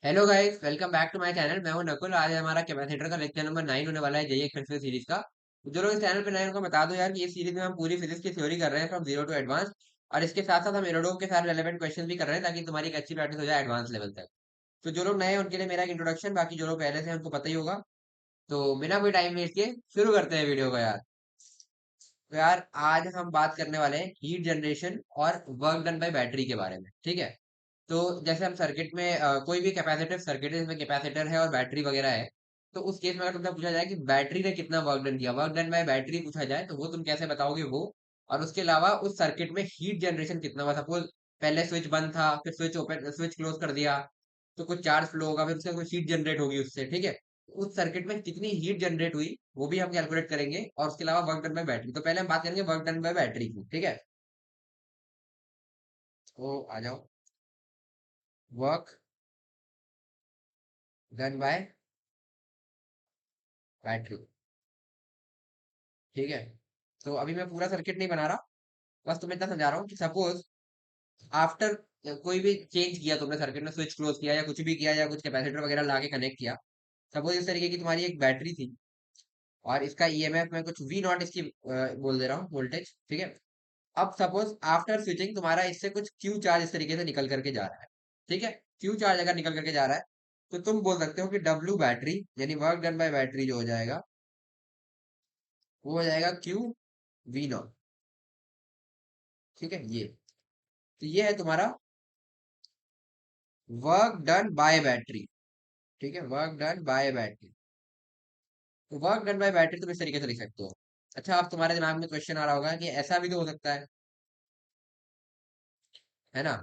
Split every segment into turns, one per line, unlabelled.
Hello guys, welcome back to my channel. मैं हूं नकुल। आज हमारा कैपेसिटर का लेक्चर नंबर 9 होने वाला है, जेईई फिजिक्स सीरीज का। तो जो लोग इस चैनल पे नए हैं, उनको बता दो यार कि इस सीरीज में हम पूरी फिजिक्स की थ्योरी कर रहे हैं फ्रॉम जीरो टू एडवांस। और इसके साथ साथ हम एरोडोम के साथ रेलेवेंट क्वेश्चन भी कर रहे हैं, ताकि तुम्हारी एक अच्छी प्रैक्टिस हो जाए एडवांस लेवल तक। तो जो लोग नए हैं उनके लिए मेरा एक इंट्रोडक्शन, बाकी जो लोग पहले से हैं उनको पता ही होगा। तो बिना कोई टाइम वेस्ट किए शुरू करते हैं वीडियो को यार। तो यार आज हम बात करने वाले हैं हीट जनरेशन और वर्क डन बाय बैटरी के बारे में, ठीक है। तो जैसे हम सर्किट में कोई भी कैपेसिटिव सर्किट है जिसमें कैपेसिटर है और बैटरी वगैरह है। तो उस केस में अगर तुमसे पूछा जाए कि बैटरी ने कितना वर्क डन किया, वर्क डन बाय बैटरी पूछा जाए, तो वो तुम कैसे बताओगे वो। और उसके अलावा उस सर्किट में हीट जनरेशन कितना हुआ। सपोज पहले स्विच बंद था, फिर स्विच ओपन, स्विच क्लोज कर दिया, तो कुछ चार्ज फ्लो होगा, फिर उससे कुछ हीट जनरेट होगी उससे, ठीक है। उस सर्किट में कितनी हीट जनरेट हुई वो भी हम कैलकुलेट करेंगे, और उसके अलावा वर्क डन बाय बैटरी। तो पहले हम बात करेंगे वर्क डन बाय बैटरी की, ठीक है। तो आ जाओ। वर्क डन बाय बैटरी, ठीक है। तो अभी मैं पूरा सर्किट नहीं बना रहा, बस तुम्हें इतना समझा रहा हूँ कि सपोज आफ्टर कोई भी चेंज किया तुमने सर्किट में, स्विच क्लोज किया या कुछ भी किया या कुछ कैपेसिटर वगैरह लाके कनेक्ट किया। सपोज इस तरीके की तुम्हारी एक बैटरी थी, और इसका ईएमएफ मैं कुछ वी नॉट इसकी बोल दे रहा हूँ, वोल्टेज, ठीक है। अब सपोज आफ्टर स्विचिंग तुम्हारा इससे कुछ क्यू चार्ज इस तरीके से निकल करके जा रहा है, ठीक है। क्यू चार्ज अगर निकल करके जा रहा है, तो तुम बोल सकते हो कि डब्ल्यू बैटरी यानी वर्क डन बाय बैटरी जो हो जाएगा, वो हो जाएगा क्यू वी नॉट, ठीक है। ये तो ये है तुम्हारा वर्क डन बाय बैटरी, ठीक है, वर्क डन बाय बैटरी। तो वर्क डन बाय बैटरी तुम इस तरीके से लिख सकते हो। अच्छा, अब तुम्हारे दिमाग में क्वेश्चन आ रहा होगा कि ऐसा भी तो हो सकता है ना,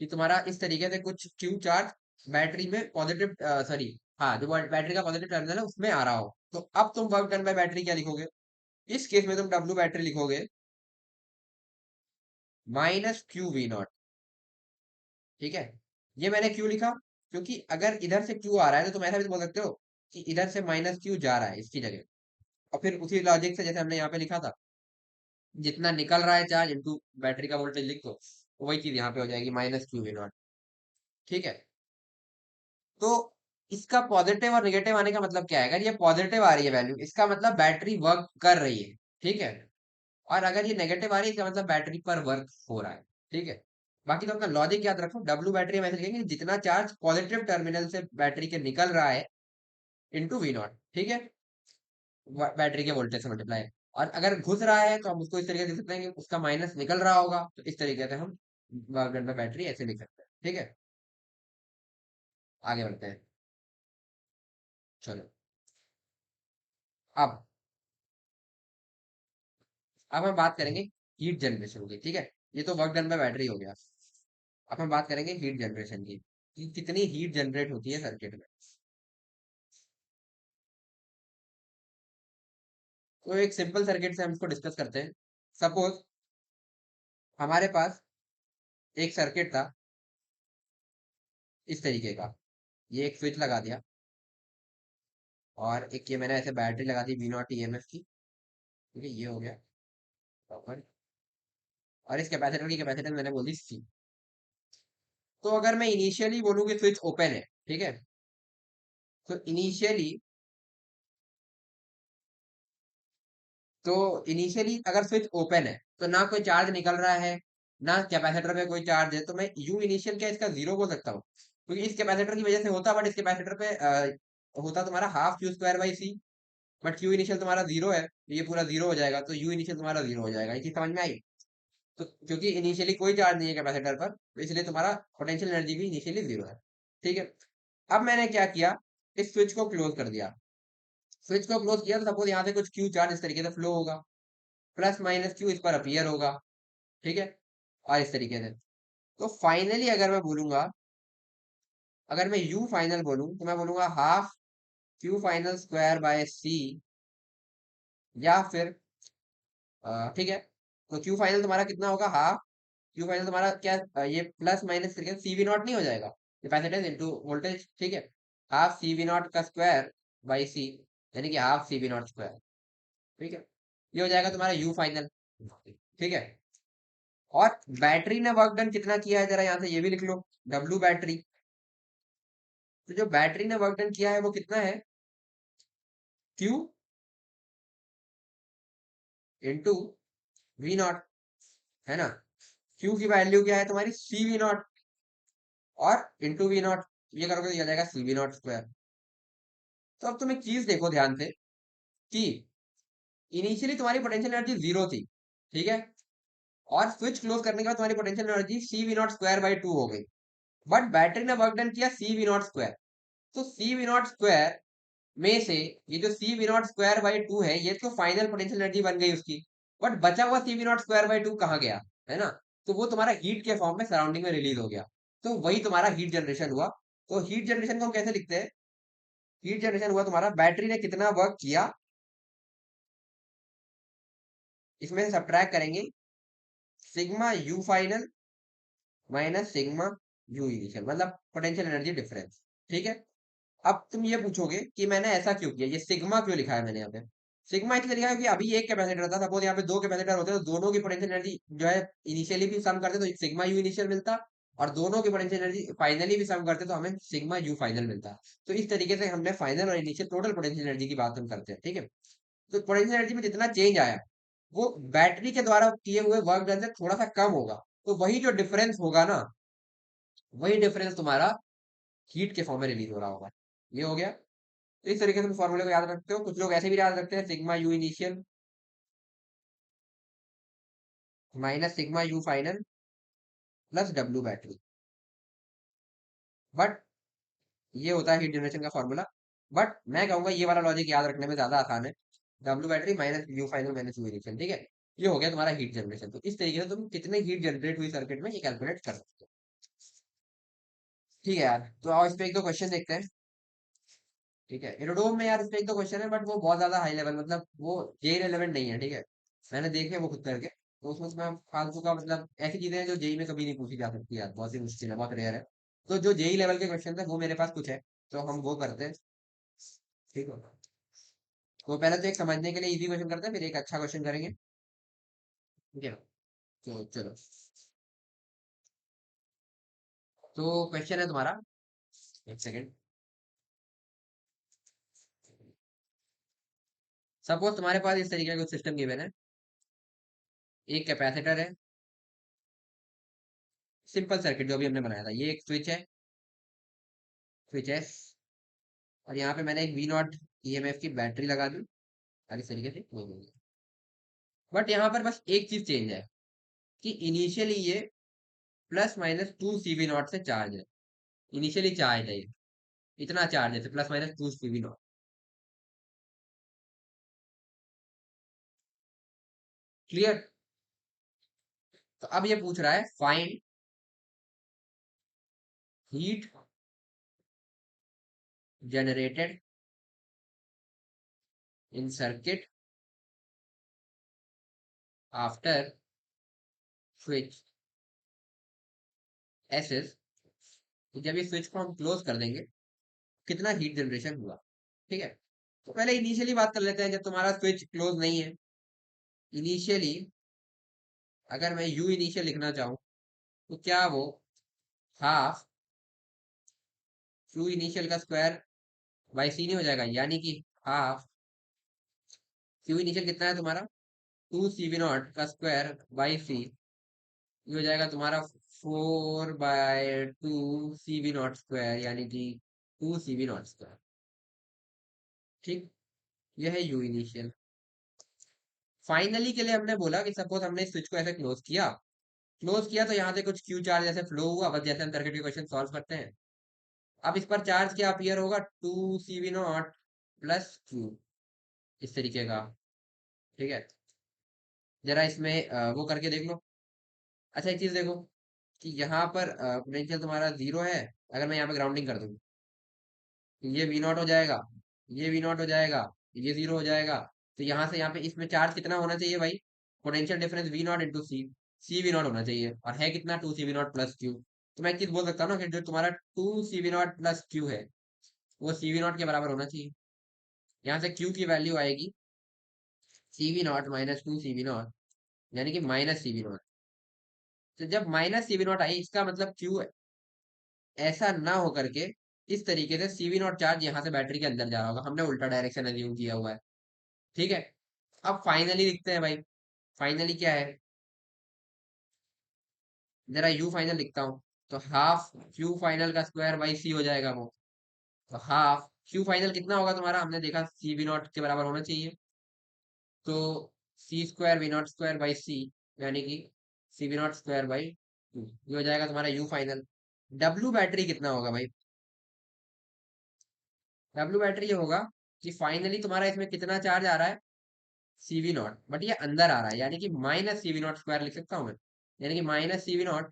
कि तुम्हारा इस तरीके से कुछ क्यू चार्ज बैटरी में पॉजिटिव, सॉरी, हाँ, जो बैटरी का पॉजिटिव टर्मिनल है उसमें आ रहा हो। तो अब तुम वर्क डन बाय बैटरी क्या लिखोगे? इस केस में तुम डब्ल्यू बैटरी लिखोगे माइनस क्यू वी नॉट, ठीक है। ये मैंने क्यों लिखा? क्योंकि अगर इधर से क्यू आ रहा है तो तुम ऐसा भी तो बोल सकते हो कि इधर से माइनस क्यू जा रहा है इसकी जगह। और फिर उसी लॉजिक से जैसे हमने यहाँ पे लिखा था, जितना निकल रहा है चार्ज इनटू बैटरी का वोल्टेज लिख दो, तो वही चीज यहाँ पे हो जाएगी माइनस क्यू वी नॉट, ठीक है। तो इसका पॉजिटिव और नेगेटिव आने का मतलब क्या है? अगर ये पॉजिटिव आ रही है वैल्यू, इसका मतलब बैटरी वर्क कर रही है, ठीक है। और अगर ये नेगेटिव आ रही है, इसका मतलब बैटरी पर वर्क हो रहा है, ठीक है। बाकी तो अपना लॉजिक याद रखो, डब्ल्यू बैटरी हम ऐसे लिखेंगे कि जितना चार्ज पॉजिटिव टर्मिनल से बैटरी के निकल रहा है इनटू वी नॉट, ठीक है, बैटरी के वोल्टेज से मल्टीप्लाई। और अगर घुस रहा है तो हम उसको इस तरीके से लिख सकते हैं कि उसका माइनस निकल रहा होगा, तो इस तरीके से हम वर्क डन बाय बैटरी ऐसे लिख सकते हैं, ठीक है। आगे बढ़ते हैं, चलो। अब अब हम बात करेंगे हीट जनरेशन की, ठीक है। ये तो वर्क डन बाय बैटरी हो गया। अब हम बात करेंगे हीट जनरेशन की, कि कितनी हीट जनरेट होती है सर्किट में। तो एक सिंपल सर्किट से हम इसको डिस्कस करते हैं। सपोज हमारे पास एक सर्किट था इस तरीके का। ये एक स्विच लगा दिया, और एक ये मैंने ऐसे बैटरी लगा दी वी नॉट ईएमएफ की, ठीक है, ये हो गया प्रॉपर। और इस कैपेसिटर की कैपेसिटेंस मैंने बोल दी सी। तो अगर मैं इनिशियली बोलूँ कि स्विच ओपन है, ठीक है, तो इनिशियली अगर स्विच ओपन है तो ना कोई चार्ज निकल रहा है, ना कैपेसिटर पे कोई चार्ज है, तो मैं यू इनिशियल क्या इसका जीरो बोल सकता हूँ, क्योंकि इस कैपेसिटर की वजह से होता, बट इस कैपेसिटर पे होता तुम्हारा half Q square by C. But Q initial तुम्हारा जीरो है, तो ये पूरा जीरो हो जाएगा, तो यू इनिशियल तुम्हारा जीरो हो जाएगा। ये चीज समझ में आई? तो क्योंकि इनिशियली कोई चार्ज नहीं है कैपेसिटर पर, तो इसलिए तुम्हारा पोटेंशियल एनर्जी भी इनिशियली जीरो है, ठीक है। अब मैंने क्या किया, इस स्विच को क्लोज कर दिया। स्विच को क्लोज किया तो सपोज यहाँ से कुछ क्यू चार्ज इस तरीके से फ्लो होगा, प्लस माइनस क्यू इस पर अपीयर होगा, ठीक है। और इस तरीके से, तो फाइनली अगर मैं बोलूंगा, अगर मैं यू फाइनल बोलूं, तो मैं बोलूंगा half Q final square by C, या फिर ठीक है। तो क्यू फाइनल तुम्हारा कितना होगा? हाफ क्यू फाइनल तुम्हारा क्या, ये प्लस माइनस करके सी वी नॉट नहीं हो जाएगा, कैपेसिटेंस इनटू वोल्टेज, ठीक है। हाफ सी वी नॉट का स्क्वायर बाई सी, यानी कि half C V not square, ठीक है। ये हो जाएगा तुम्हारा यू फाइनल, ठीक है। और बैटरी ने वर्क डन कितना किया है, जरा यहाँ से ये भी लिख लो, डब्ल्यू बैटरी, तो जो बैटरी ने वर्क डन किया है वो कितना है, क्यू इंटू वी नॉट, है ना। क्यू की वैल्यू क्या है तुम्हारी, सी वी नॉट, और इंटू वी नॉट, ये करोगे तो ये आ जाएगा सी वी नॉट स्क्वायर। तो अब तुम एक चीज देखो ध्यान से कि इनिशियली तुम्हारी पोटेंशियल एनर्जी जीरो थी, ठीक है, और स्विच क्लोज करने के बाद तुम्हारी potential energy C V not square by two हो गई। बट बैटरी ने वर्क डन किया सी वी नॉट स्क्वायर। तो सी वी नॉट स्क्वायर में से ये जो C V not square by two है, ये तो फाइनल पोटेंशियल एनर्जी बन गई उसकी। बट बचा हुआ C V not square by two कहाँ गया, है ना। तो वो तुम्हारा हीट के फॉर्म में सराउंडिंग में रिलीज हो गया। तो वही तुम्हारा हीट जनरेशन हुआ। तो हीट जनरेशन को हम कैसे लिखते हैं, हीट जनरेशन हुआ तुम्हारा बैटरी ने कितना वर्क किया, इसमें से सब्ट्रैक्ट करेंगे sigma U final minus sigma U initial, मतलब पोटेंशियल एनर्जी डिफरेंस, ठीक है। अब तुम ये पूछोगे कि मैंने ऐसा क्यों किया, ये सिग्मा क्यों लिखा है मैंने यहाँ पे। सिग्मा इसलिए लिखा है कि अभी एक कैपेसिटर था, सपोज यहाँ पे दो कैपेसिटर होते तो दोनों की पोटेंशियल एनर्जी जो है इनिशियली भी सम करते तो सिग्मा यू इनिशियल मिलता, और दोनों की पोटेंशियल एनर्जी फाइनली भी सम करते तो हमें सिग्मा यू फाइनल मिलता। तो इस तरीके से हमने फाइनल और इनिशियल टोटल पोटेंशियल एनर्जी की बात हम करते हैं, ठीक है। तो पोटेंशियल एनर्जी में जितना चेंज आया वो बैटरी के द्वारा किए हुए वर्क डन से थोड़ा सा कम होगा। तो वही जो डिफरेंस होगा ना, वही डिफरेंस तुम्हारा हीट के फॉर्म में रिलीज हो रहा होगा। ये हो गया। तो इस तरीके से तुम फॉर्मूले को याद रखते हो। कुछ लोग ऐसे भी याद रखते हैं, sigma U initial minus sigma U final plus W battery. But ये होता है हीट जनरेशन का फॉर्मूला। बट मैं कहूंगा ये वाला लॉजिक याद रखने में ज्यादा आसान है, W battery minus U final minus U initial, ठीक है। ये हो गया तुम्हारा हीट जनरेशन। तो इस तरीके से तुम कितने हीट जनरेट हुई सर्किट में ये कैलकुलेट कर सकते हो, ठीक है यार। तो आओ इस पे एक दो क्वेश्चन देखते हैं, ठीक है। एरोडोम में यार इस पे एक दो क्वेश्चन है, बट वो बहुत ज्यादा हाई लेवल, मतलब वो जेई रेलेवेंट नहीं है, ठीक है। मैंने देखे वो खुद करके, तो उसमें मैं फालतू का, मतलब ऐसी चीजें हैं जो जेई में कभी नहीं पूछी जा सकती यार, बहुत ही मुश्किल है, बहुत रेयर है। तो जो जेई लेवल के क्वेश्चन है वो मेरे पास कुछ है, तो हम वो करते हैं, ठीक है। तो पहले तो एक समझने के लिए इजी क्वेश्चन करते हैं, फिर एक अच्छा क्वेश्चन करेंगे, ठीक है। तो चलो, तो क्वेश्चन है तुम्हारा, एक सेकेंड। सपोज तुम्हारे पास इस तरीके का कुछ सिस्टम गिवन है, एक कैपेसिटर है, सिंपल सर्किट जो भी हमने बनाया था, ये एक स्विच है, स्विच है, और यहाँ पे मैंने एक वी नॉट ईएमएफ की बैटरी लगा दी, और इस तरीके से वो हो गया। बट यहाँ पर बस एक चीज चेंज है कि इनिशियली ये plus minus two C V not से चार्ज है, इनिशियली चार्ज है ये, इतना चार्ज है plus minus two C V not, clear. तो अब ये पूछ रहा है find heat generated in circuit after switch SS. जब ये स्विच को हम क्लोज कर देंगे कितना हीट जनरेशन हुआ, ठीक है। तो पहले इनिशियली बात कर लेते हैं, जब तुम्हारा स्विच क्लोज नहीं है, इनिशियली अगर मैं यू इनिशियल लिखना चाहूँ तो क्या वो हाफ क्यू इनिशियल का स्क्वायर बाई सी नहीं हो जाएगा, यानी कि हाफ क्यू इनिशियल कितना है तुम्हारा, टू सी वी नॉट का स्क्वायर बाई सी, ये हो जाएगा तुम्हारा four by two C V not square, यानी कि two C V not square, ठीक। यह है यू इनिशियल। फाइनली के लिए हमने बोला कि सपोज हमने स्विच को ऐसे क्लोज किया, क्लोज किया तो यहाँ से कुछ क्यू चार्ज ऐसे फ्लो हुआ, बस जैसे हम सर्किट के क्वेश्चन सॉल्व करते हैं। अब इस पर चार्ज क्या अपीयर होगा, two C V not plus Q, इस तरीके का, ठीक है। जरा इसमें वो करके देख लो। अच्छा एक चीज देखो कि यहाँ पर पोटेंशियल तुम्हारा जीरो है, अगर मैं यहाँ पे ग्राउंडिंग कर दूँ तो ये वी नॉट हो जाएगा, ये वी नॉट हो जाएगा, ये जीरो हो जाएगा। तो यहाँ से यहाँ पे इसमें चार्ज कितना होना चाहिए भाई, potential difference V not into C, C V naught होना चाहिए, और है कितना, two C V not plus Q. तो मैं एक चीज बोल सकता हूँ ना कि जो तुम्हारा two C V not plus Q है वो सी वी नॉट के बराबर होना चाहिए। यहाँ से क्यू की वैल्यू आएगी C V not minus two C V not, यानी कि माइनस सी वी नॉट। तो जब माइनस सी वी नॉट आई इसका मतलब क्यू ऐसा ना हो करके इस तरीके से सीवी नॉट चार्ज यहाँ से बैटरी के अंदर जा रहा होगा, हमने उल्टा डायरेक्शन एज्यूम किया हुआ है। ठीक है, अब फाइनली लिखते हैं भाई। फाइनली क्या है, जरा यू फाइनल लिखता हूँ। तो हाफ क्यू फाइनल का स्क्वायर बाई सी हो जाएगा वो। तो हाफ क्यू फाइनल कितना होगा तुम्हारा, हमने देखा सी वी नॉट के बराबर होना चाहिए। तो C square V not square by C, यानी कि C V not square by two, ये हो जाएगा तुम्हारा यू फाइनल। डब्ल्यू बैटरी कितना होगा भाई, डब्ल्यू बैटरी ये होगा कि फाइनली तुम्हारा इसमें कितना चार्ज आ रहा है, सीवी नॉट, बट ये अंदर आ रहा है, यानी कि माइनस सीवी नॉट स्क्वायर लिख सकता हूँ मैं। यानी कि minus C V naught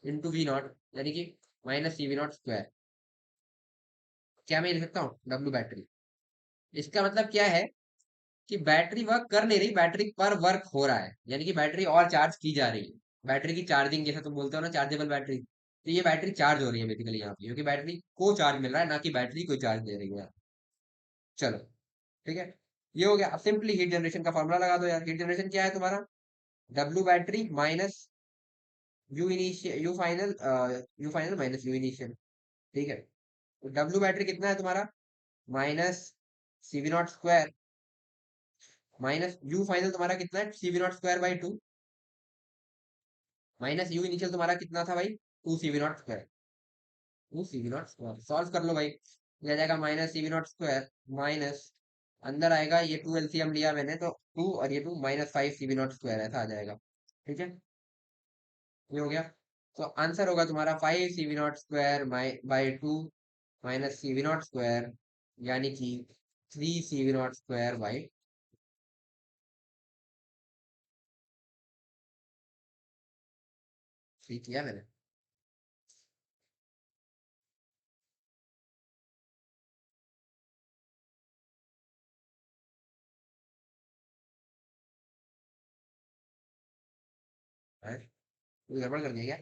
into V not, यानी कि माइनस सीवी नॉट स्क्वायर। क्या मैं लिख सकता हूँ, डब्ल्यू बैटरी। इसका मतलब क्या है कि बैटरी वर्क कर नहीं रही, बैटरी पर वर्क हो रहा है, यानी कि बैटरी और चार्ज की जा रही है। बैटरी की चार्जिंग, जैसे तुम बोलते हो ना चार्जेबल बैटरी, तो ये बैटरी चार्ज हो रही है बेसिकली यहाँ पे, क्योंकि बैटरी को चार्ज मिल रहा है, ना कि बैटरी को चार्ज दे रही है। चलो, ठीक है, ये हो गया। अब सिंपली हीट जनरेशन का फॉर्मूला लगा दो यार। हीट जनरेशन क्या है तुम्हारा, W battery minus U initial, U final minus U initial. ठीक है, तो डब्ल्यू बैटरी कितना है तुम्हारा, minus C V naught square minus U final तुम्हारा कितना है, C V naught square by two, minus U initial तुम्हारा कितना था भाई, two C V naught square. Two C V naught square solve कर लो भाई, ये आ जाएगा minus C V naught square minus, अंदर आएगा ये टू एलसीएम लिया मैंने तो टू, और ये two minus five C V naught square ऐसा आ जाएगा। ठीक है, ये हो गया। तो आंसर होगा तुम्हारा five C V naught square by two minus C V naught square, यानी कि three CV naught square by. ठीक किया मैंने। है? कोई गड़बड़ कर दिया क्या?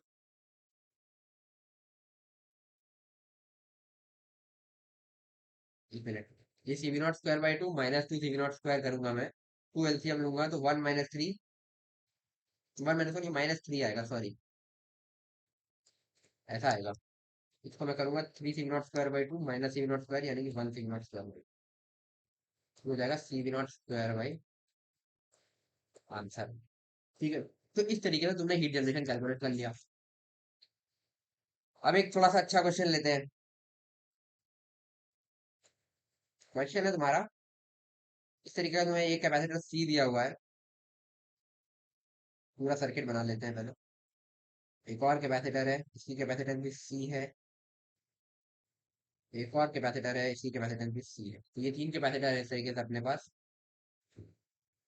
एक मिनट, ये CV naught square by two minus two C V naught square करूंगा मैं, टू एलसीएम लूंगा तो one minus three, one minus one, minus three आएगा, सॉरी ऐसा आएगा। इसको मैं करूंगा three CV naught square by two minus C V naught square, यानी कि one CV naught square by two हो जाएगा CV naught square by answer. ठीक है, तो इस तरीके से तुमने हीट जनरेशन कैलकुलेट कर लिया। अब एक थोड़ा सा अच्छा क्वेश्चन लेते हैं। क्वेश्चन है तुम्हारा इस तरीके का, तुम्हें एक कैपेसिटर सी दिया हुआ है, पूरा सर्किट बना लेते हैं पहले। एक और कैपेसिटर है, इसकी कैपेसिटेंस भी सी है। एक और कैपेसिटर है, इसकी कैपेसिटेंस भी सी है। तो ये तीन कैपेसिटर है इस तरीके से अपने पास।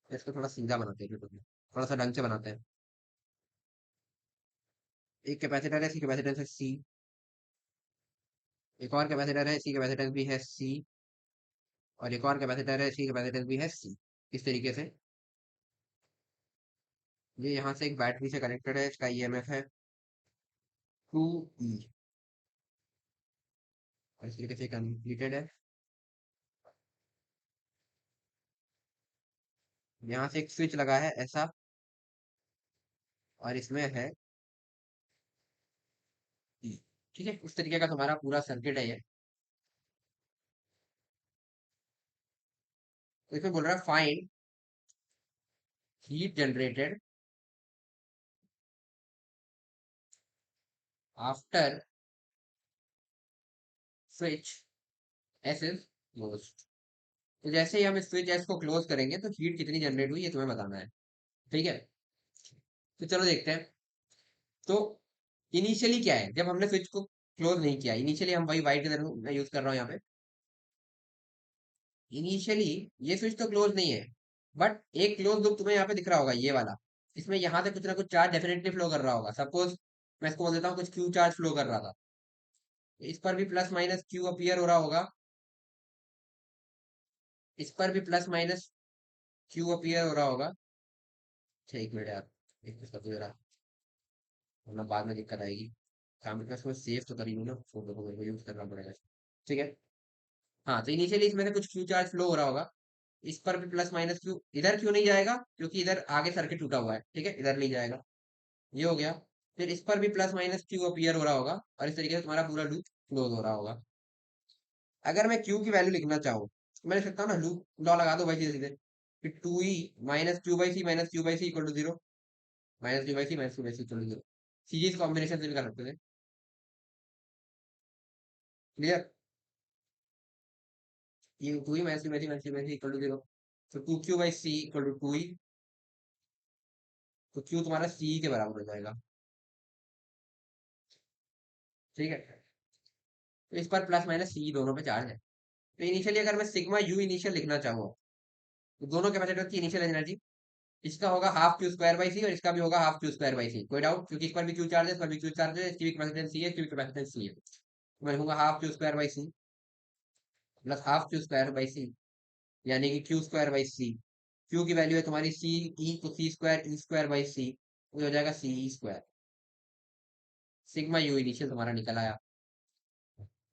इसको थोड़ा सीधा बनाते हैं, थोड़ा सा ढंग से बनाते हैं। एक कैपेसिटर है, इसकी कैपेसिटेंस है सी। एक और कैपेसिटर है, इसकी कैपेसिटेंस भी है सी। और एक और कैपेसिटर है, इसकी कैपेसिटेंस भी है सी। इस तरीके से ये यहाँ से एक बैटरी से कनेक्टेड है, इसका ईएमएफ है टू ई, और इस तरीके से कंप्लीटेड है। यहाँ से एक स्विच लगा है ऐसा, और इसमें है ई। ठीक है, उस तरीके का तुम्हारा पूरा सर्किट है ये। तो इसमें बोल रहा है find heat generated after switch S is close. तो जैसे ही हम स्विच एस को क्लोज करेंगे तो हीट कितनी जनरेट हुई ये तुम्हें बताना है। ठीक है, तो चलो देखते हैं। तो इनिशियली क्या है, जब हमने स्विच को क्लोज नहीं किया, इनिशियली हम वही वाइट कलर मैं यूज कर रहा हूँ यहाँ पे। इनिशियली ये स्विच तो क्लोज नहीं है, बट एक क्लोज लूप तुम्हें यहाँ पे दिख रहा होगा, ये वाला। इसमें यहाँ से कुछ ना कुछ चार्ज डेफिनेटली फ्लो कर रहा होगा। सपोज मैं इसको बोल देता हूँ कुछ क्यू चार्ज फ्लो कर रहा था, इस पर भी प्लस माइनस क्यू अपीयर हो रहा होगा, इस पर भी प्लस माइनस क्यू अपीयर हो रहा होगा। अच्छा एक मिनट यार, एक मिनट तो जरा, वरना बाद में दिक्कत आएगी। काम करके उसको सेव तो करी हूँ ना, फोटो को मेरे को यूज करना पड़ेगा। ठीक है, हाँ, तो इनिशियली इसमें से कुछ क्यू चार्ज फ्लो हो रहा होगा। इस पर भी प्लस माइनस क्यू, इधर क्यों नहीं जाएगा, क्योंकि इधर आगे सर्किट टूटा हुआ है। ठीक है, इधर नहीं जाएगा, ये हो गया। फिर इस पर भी प्लस माइनस क्यू अपीयर हो रहा होगा, और इस तरीके से तुम्हारा पूरा लूप क्लोज हो रहा होगा। अगर मैं क्यू की वैल्यू लिखना चाहूँ तो मैं लिख सकता हूँ ना, लॉ लगा दो भाई सीधे सीधे, कि two E minus Q by C minus Q by C equal to zero, minus Q by C minus Q by C equal to zero. Series combination से भी कर सकते थे। क्लियर? ये two E minus Q by C minus Q by C equal to zero. तो two Q by C equal to two E, तो Q तुम्हारा सी के बराबर हो जाएगा। ठीक है, तो इस पर प्लस माइनस सी दोनों पे चार्ज है। तो इनिशियली अगर मैं सिग्मा यू इनिशियल लिखना चाहूँ, तो दोनों कैपेसिटर की इनिशियल एनर्जी, इसका होगा हाफ क्यू स्क्वायर बाई सी और इसका भी होगा हाफ क्यू स्क्वायर बाई सी। कोई डाउट? क्योंकि इस पर भी क्यू चार्ज है, इस पर भी क्यू चार्ज है, इसकी भी कैपेसिटेंस सी है, इसकी भी कैपेसिटेंस सी है। तो मैं लिखूंगा half Q square by C plus half Q square by C, यानी कि Q square by C. Q की वैल्यू है तुम्हारी सी ई, तो C square E square by C, वो हो जाएगा C E square. Sigma U initial तुम्हारा निकल आया।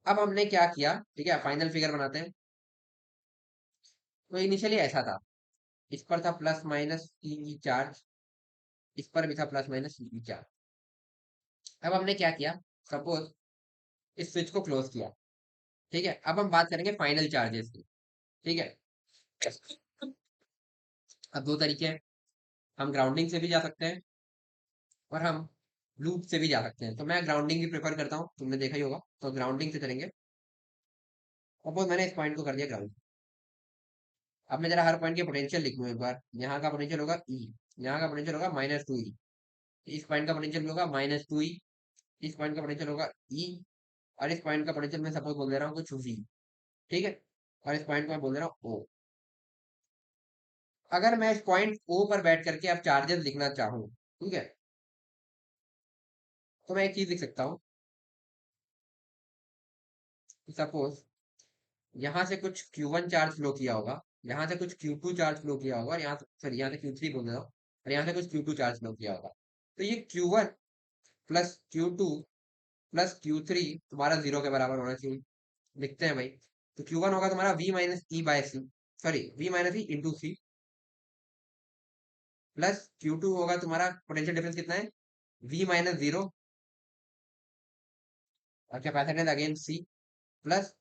अब हमने क्या किया, ठीक है, फाइनल फिगर बनाते हैं। तो इनिशियली ऐसा था, इस पर था प्लस माइनस ई चार्ज, इस पर भी था प्लस माइनस ई चार्ज। अब हमने क्या किया, सपोज इस स्विच को क्लोज किया। ठीक है, अब हम बात करेंगे फाइनल चार्जेस की। ठीक है, अब दो तरीके हैं, हम ग्राउंडिंग से भी जा सकते हैं और हम लूप से भी जा सकते हैं। तो मैं ग्राउंडिंग भी प्रेफर करता हूँ, तुमने देखा ही होगा, तो ग्राउंडिंग से चलेंगे। सपोज मैंने इस पॉइंट को कर दिया ग्राउंड। अब मैं जरा हर पॉइंट के पोटेंशियल लिख लूँ एक बार। यहाँ का पोटेंशियल होगा ई, यहाँ का पोटेंशियल होगा माइनस टू ई, इस पॉइंट का पोटेंशियल भी होगा माइनस टू ई, इस पॉइंट का पोटेंशियल होगा ई, और इस पॉइंट का पोटेंशियल मैं सपोज बोल दे रहा हूँ कुछ वी। ठीक है, और इस पॉइंट को मैं बोल दे रहा हूँ ओ। अगर मैं इस पॉइंट ओ पर बैठ करके अब चार्जेस लिखना चाहूँ, ठीक है, तो मैं एक चीज लिख सकता हूँ। सपोज यहाँ से कुछ Q1 चार्ज फ्लो किया होगा, यहाँ से कुछ Q2 चार्ज फ्लो किया होगा, और यहाँ से सॉरी यहाँ से Q3 बोल रहा हूँ, और यहाँ से कुछ Q2 चार्ज फ्लो किया होगा। तो ये Q1 plus Q2 plus Q3 तुम्हारा जीरो के बराबर होना चाहिए। लिखते हैं भाई। तो Q1 होगा तुम्हारा V minus E by C, sorry V minus E into C, plus Q2 होगा तुम्हारा पोटेंशियल डिफरेंस कितना है, V माइनस जीरो, और capacitance again C, plus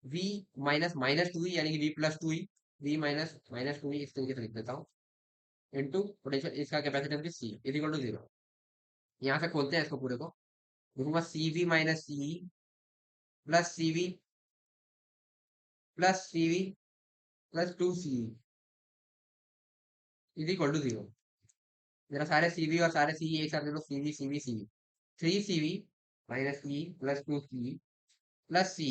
V minus minus two E, यानी कि V plus two E, V minus minus two E इस तरीके से लिख देता हूँ, इंटू पोटेंशियल, इसका कैपेसिटेंस भी C is equal to zero. यहाँ से खोलते हैं इसको पूरे को, लिखूंगा C V minus C plus C V plus C V plus two C is equal to zero. जरा सारे सी वी और सारे सी एक साथ ले लो, C V C V C V, three C V minus E plus two C plus C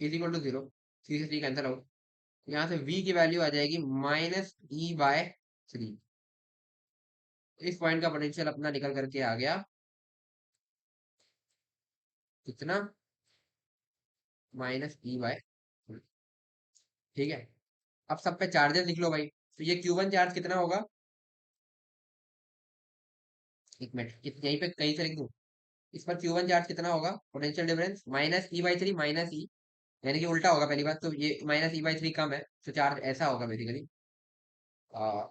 is equal to zero. C से C cancel out, यहाँ से v की वैल्यू आ जाएगी माइनस ई बाय थ्री। इस पॉइंट का potential अपना निकल करके आ गया कितना, माइनस ई बाय। ठीक है, अब सब पे चार्जेस लिख लो भाई। तो ये Q1 चार्ज कितना होगा, एक मिनट यहीं पे कहीं से लिख दूं। इस पर Q1 चार्ज कितना होगा, potential difference minus E by three minus E, यानी कि उल्टा होगा पहली बात तो, ये माइनस ई बाई थ्री कम है, तो चार्ज ऐसा होगा बेसिकली,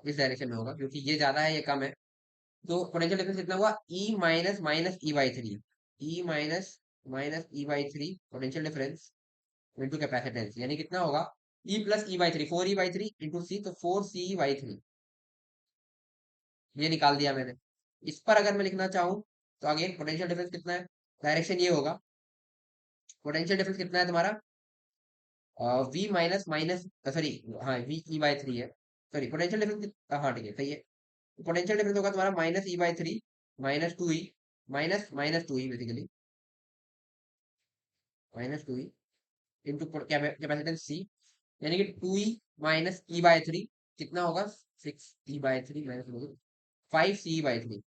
इस डायरेक्शन में होगा, क्योंकि ये ज्यादा है ये कम है। तो पोटेंशियल डिफरेंस कितना हुआ, E minus minus E by three, E minus minus E by three potential difference into capacitance, यानी कितना होगा, E plus E by three, four E by three into C, तो फोर सी बाई थ्री, ये निकाल दिया मैंने। इस पर अगर मैं लिखना चाहूँ, तो अगेन पोटेंशियल डिफरेंस कितना है, डायरेक्शन ये होगा, पोटेंशियल डिफरेंस कितना है तुम्हारा, वी माइनस माइनस, सॉरी, हाँ वी ई बाई थ्री है, सॉरी पोटेंशियल डिफरेंस, हाँ ठीक है सही है। पोटेंशियल डिफरेंस होगा तुम्हारा minus E by three minus two E, minus minus two E basically, minus two E into capacitance C, यानी कि two E minus E by three कितना होगा, six E by three minus five C by three.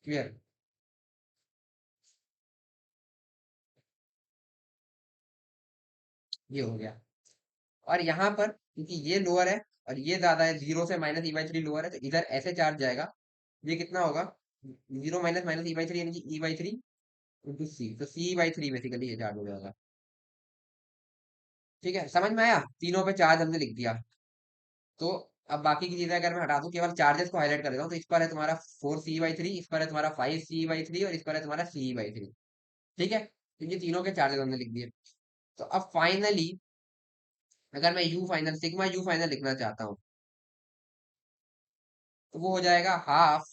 Clear? ये हो गया। और यहाँ पर क्योंकि ये लोअर है और ये ज्यादा है, जीरो से minus E by three lower है, तो इधर ऐसे चार्ज जाएगा। ये कितना होगा, zero minus minus E by three, यानी कि ई बाई थ्री इंटू सी, तो सी बाई थ्री बेसिकली ये चार्ज हो जाएगा। ठीक है, समझ में आया, तीनों पे चार्ज हमने लिख दिया। तो अब बाकी की चीजें अगर मैं हटा दूं, केवल चार्जेस को हाईलाइट कर देता हूँ, तो इस पर है तुम्हारा फोर सी बाई थ्री, इस पर है तुम्हारा फाइव सी बाई थ्री, और इस पर है तुम्हारा सी बाई थ्री। ठीक है, क्योंकि तीनों के चार्जेस हमने लिख दिए। तो अब फाइनली अगर मैं you final sigma U final लिखना चाहता हूँ, तो वो हो जाएगा हाफ,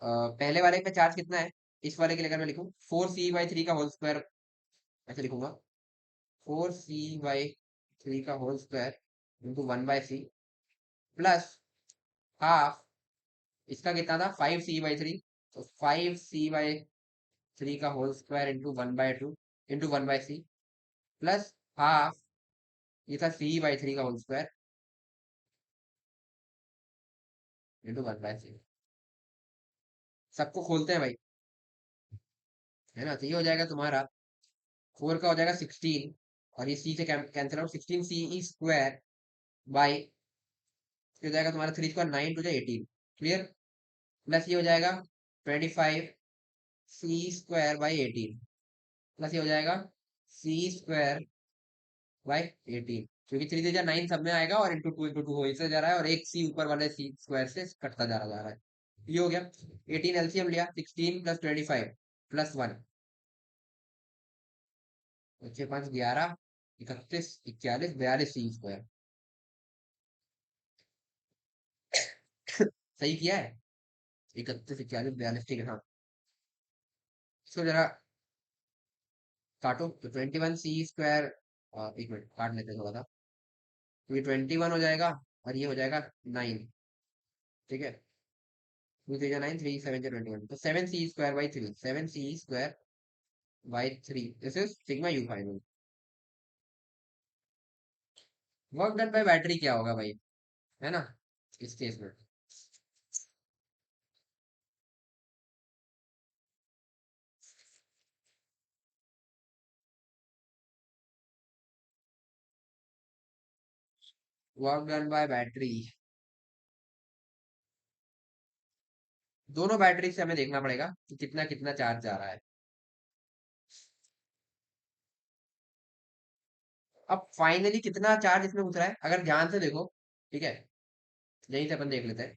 पहले वाले पे चार्ज कितना है, इस वाले के लिए अगर मैं लिखूं 4c/3 का होल स्क्वायर, ऐसे लिखूंगा 4c/3 का whole square into 1/c plus half, इसका कितना था 5c/3, तो 5c/3 का whole square into 1/2 into 1/c plus half, ये था c/3 का होल स्क्वायर इंटू 1/c। सबको खोलते हैं भाई, है ना, तो ये हो जाएगा तुम्हारा 4 का हो जाएगा 16, और ये c से कैंसिल आउट, 16c² बाई, हो जाएगा तुम्हारा 3 स्क्वायर 9 टू 18, क्लियर, प्लस ये हो जाएगा 25c² बाई 18, प्लस ये हो जाएगा c² बाई 18, क्योंकि 3 3 9 सब में आएगा, और इंटू टू हो इससे जा रहा है, और एक सी ऊपर वाले c² से कटता जा रहा है। ये हो गया 18, एलसीएम लिया 16 प्लस 25 प्लस 1, 6 5 11 31 41 42 c²। सही किया है, 31 41 42, ठीक है, हाँ। इसको जरा काटो, तो 21c², एक मिनट काट लेते हैं थोड़ा सा, तो ये 21 हो जाएगा, और ये हो जाएगा 9, ठीक है, 2 3 9 3 7 21, तो 7c² by 3, 7c² by 3, this is sigma U final. Work done by battery क्या होगा भाई, है ना, इस केस में वर्क डन बाय बैटरी, दोनों बैटरी से हमें देखना पड़ेगा कि कितना कितना चार्ज जा रहा है। अब फाइनली कितना चार्ज इसमें उतरा है, अगर ध्यान से देखो, ठीक है, यहीं से अपन देख लेते हैं।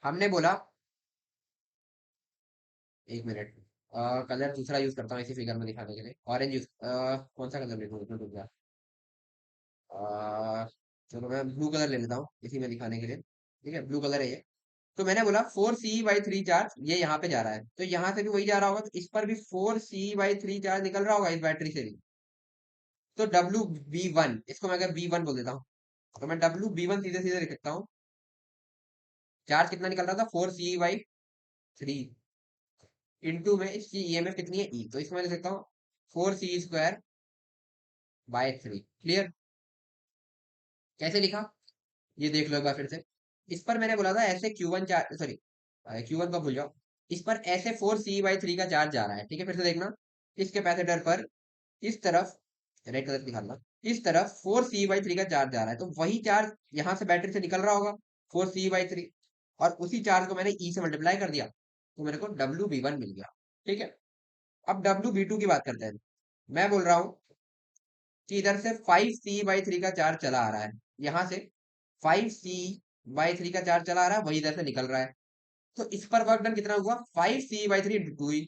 हमने बोला, एक मिनट, कलर दूसरा यूज करता हूँ इसी फिगर में दिखाने के लिए, ऑरेंज यूज, कौन सा कलर लिखूँ इसमें, रुक जा, चलो मैं ब्लू कलर ले लेता हूँ इसी में दिखाने के लिए, ठीक है, ब्लू कलर है ये। तो मैंने बोला 4c/3 चार्ज ये यहाँ पे जा रहा है, तो यहाँ से भी वही जा रहा होगा, तो इस पर भी 4c/3 चार्ज निकल रहा होगा इस बैटरी से भी। तो WB1, इसको मैं अगर B1 बोल देता हूँ, तो मैं WB1 सीधे सीधे लिख सकता हूँ, चार्ज कितना निकल रहा था 4c/3, इंटू में इसकी ईएमएफ कितनी है ई, तो इसमें मैं लिख सकता हूँ 4c²/3, क्लियर। कैसे लिखा ये देख लो एक बार फिर से। इस पर मैंने बोला था ऐसे Q1 चार्ज, सॉरी Q1 का भूल जाओ, इस पर ऐसे 4c/3 का चार्ज जा रहा है, ठीक है, फिर से देखना, इस कैपेसिटर पर इस तरफ, रेड कलर दिखाना, इस तरफ 4c/3 का चार्ज जा रहा है, तो वही चार्ज यहाँ से बैटरी से निकल रहा होगा 4c/3, और उसी चार्ज को मैंने ई से मल्टीप्लाई कर दिया, तो मेरे को WB1 मिल गया, ठीक है। अब WB2 की बात करते हैं। मैं बोल रहा हूँ कि इधर से 5c/3 का चार्ज चला आ रहा है, यहाँ से 5c/3 का चार्ज चला आ रहा है, वही इधर से निकल रहा है, तो इस पर वर्क डन कितना हुआ 5c/3 इंटू 2,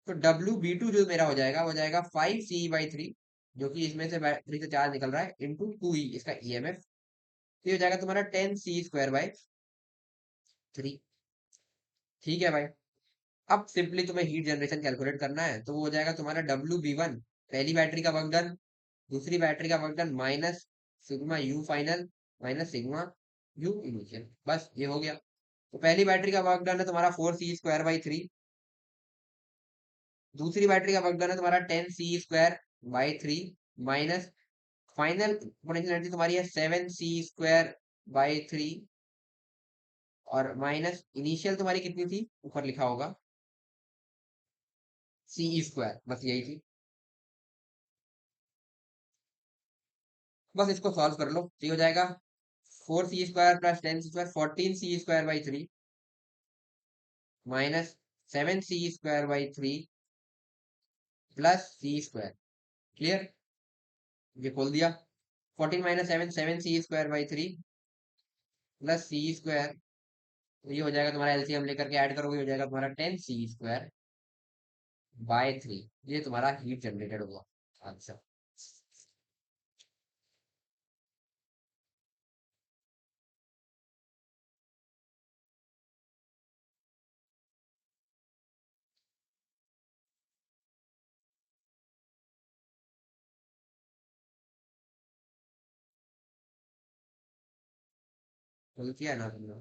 तो WB2 जो मेरा हो जाएगा 5c/3, जो कि इसमें से बैटरी से चार्ज निकल रहा है, इंटू 2 इसका ईएमएफ, तो ये हो जाएगा तुम्हारा 10c²/3, ठीक है भाई। अब सिंपली तुम्हें हीट जनरेशन कैलकुलेट करना है, तो वो हो जाएगा तुम्हारा WB1 पहली बैटरी का वर्क डन, दूसरी बैटरी का work done minus sigma U final minus sigma U initial, बस ये हो गया। तो पहली बैटरी का वर्क डन है तुम्हारा 4c²/3, दूसरी बैटरी का वर्क डन है तुम्हारा 10c²/3 minus final potential energy तुम्हारी है 7c²/3, और माइनस इनिशियल तुम्हारी कितनी थी, ऊपर लिखा होगा ce², बस यही थी। बस इसको सॉल्व कर लो, तो ये हो जाएगा 4c² plus 10c², 14c²/3 minus 7c²/3 plus c², clear, ये खोल दिया, 14 माइनस 7 7c²/3 प्लस c² तो ये हो जाएगा तुम्हारा एलसीएम लेकर के ऐड करोगे, हो जाएगा तुम्हारा 10c² बाय 3। ये तुम्हारा हीट जनरेटेड हुआ आंसर। तो किया ना तुमने?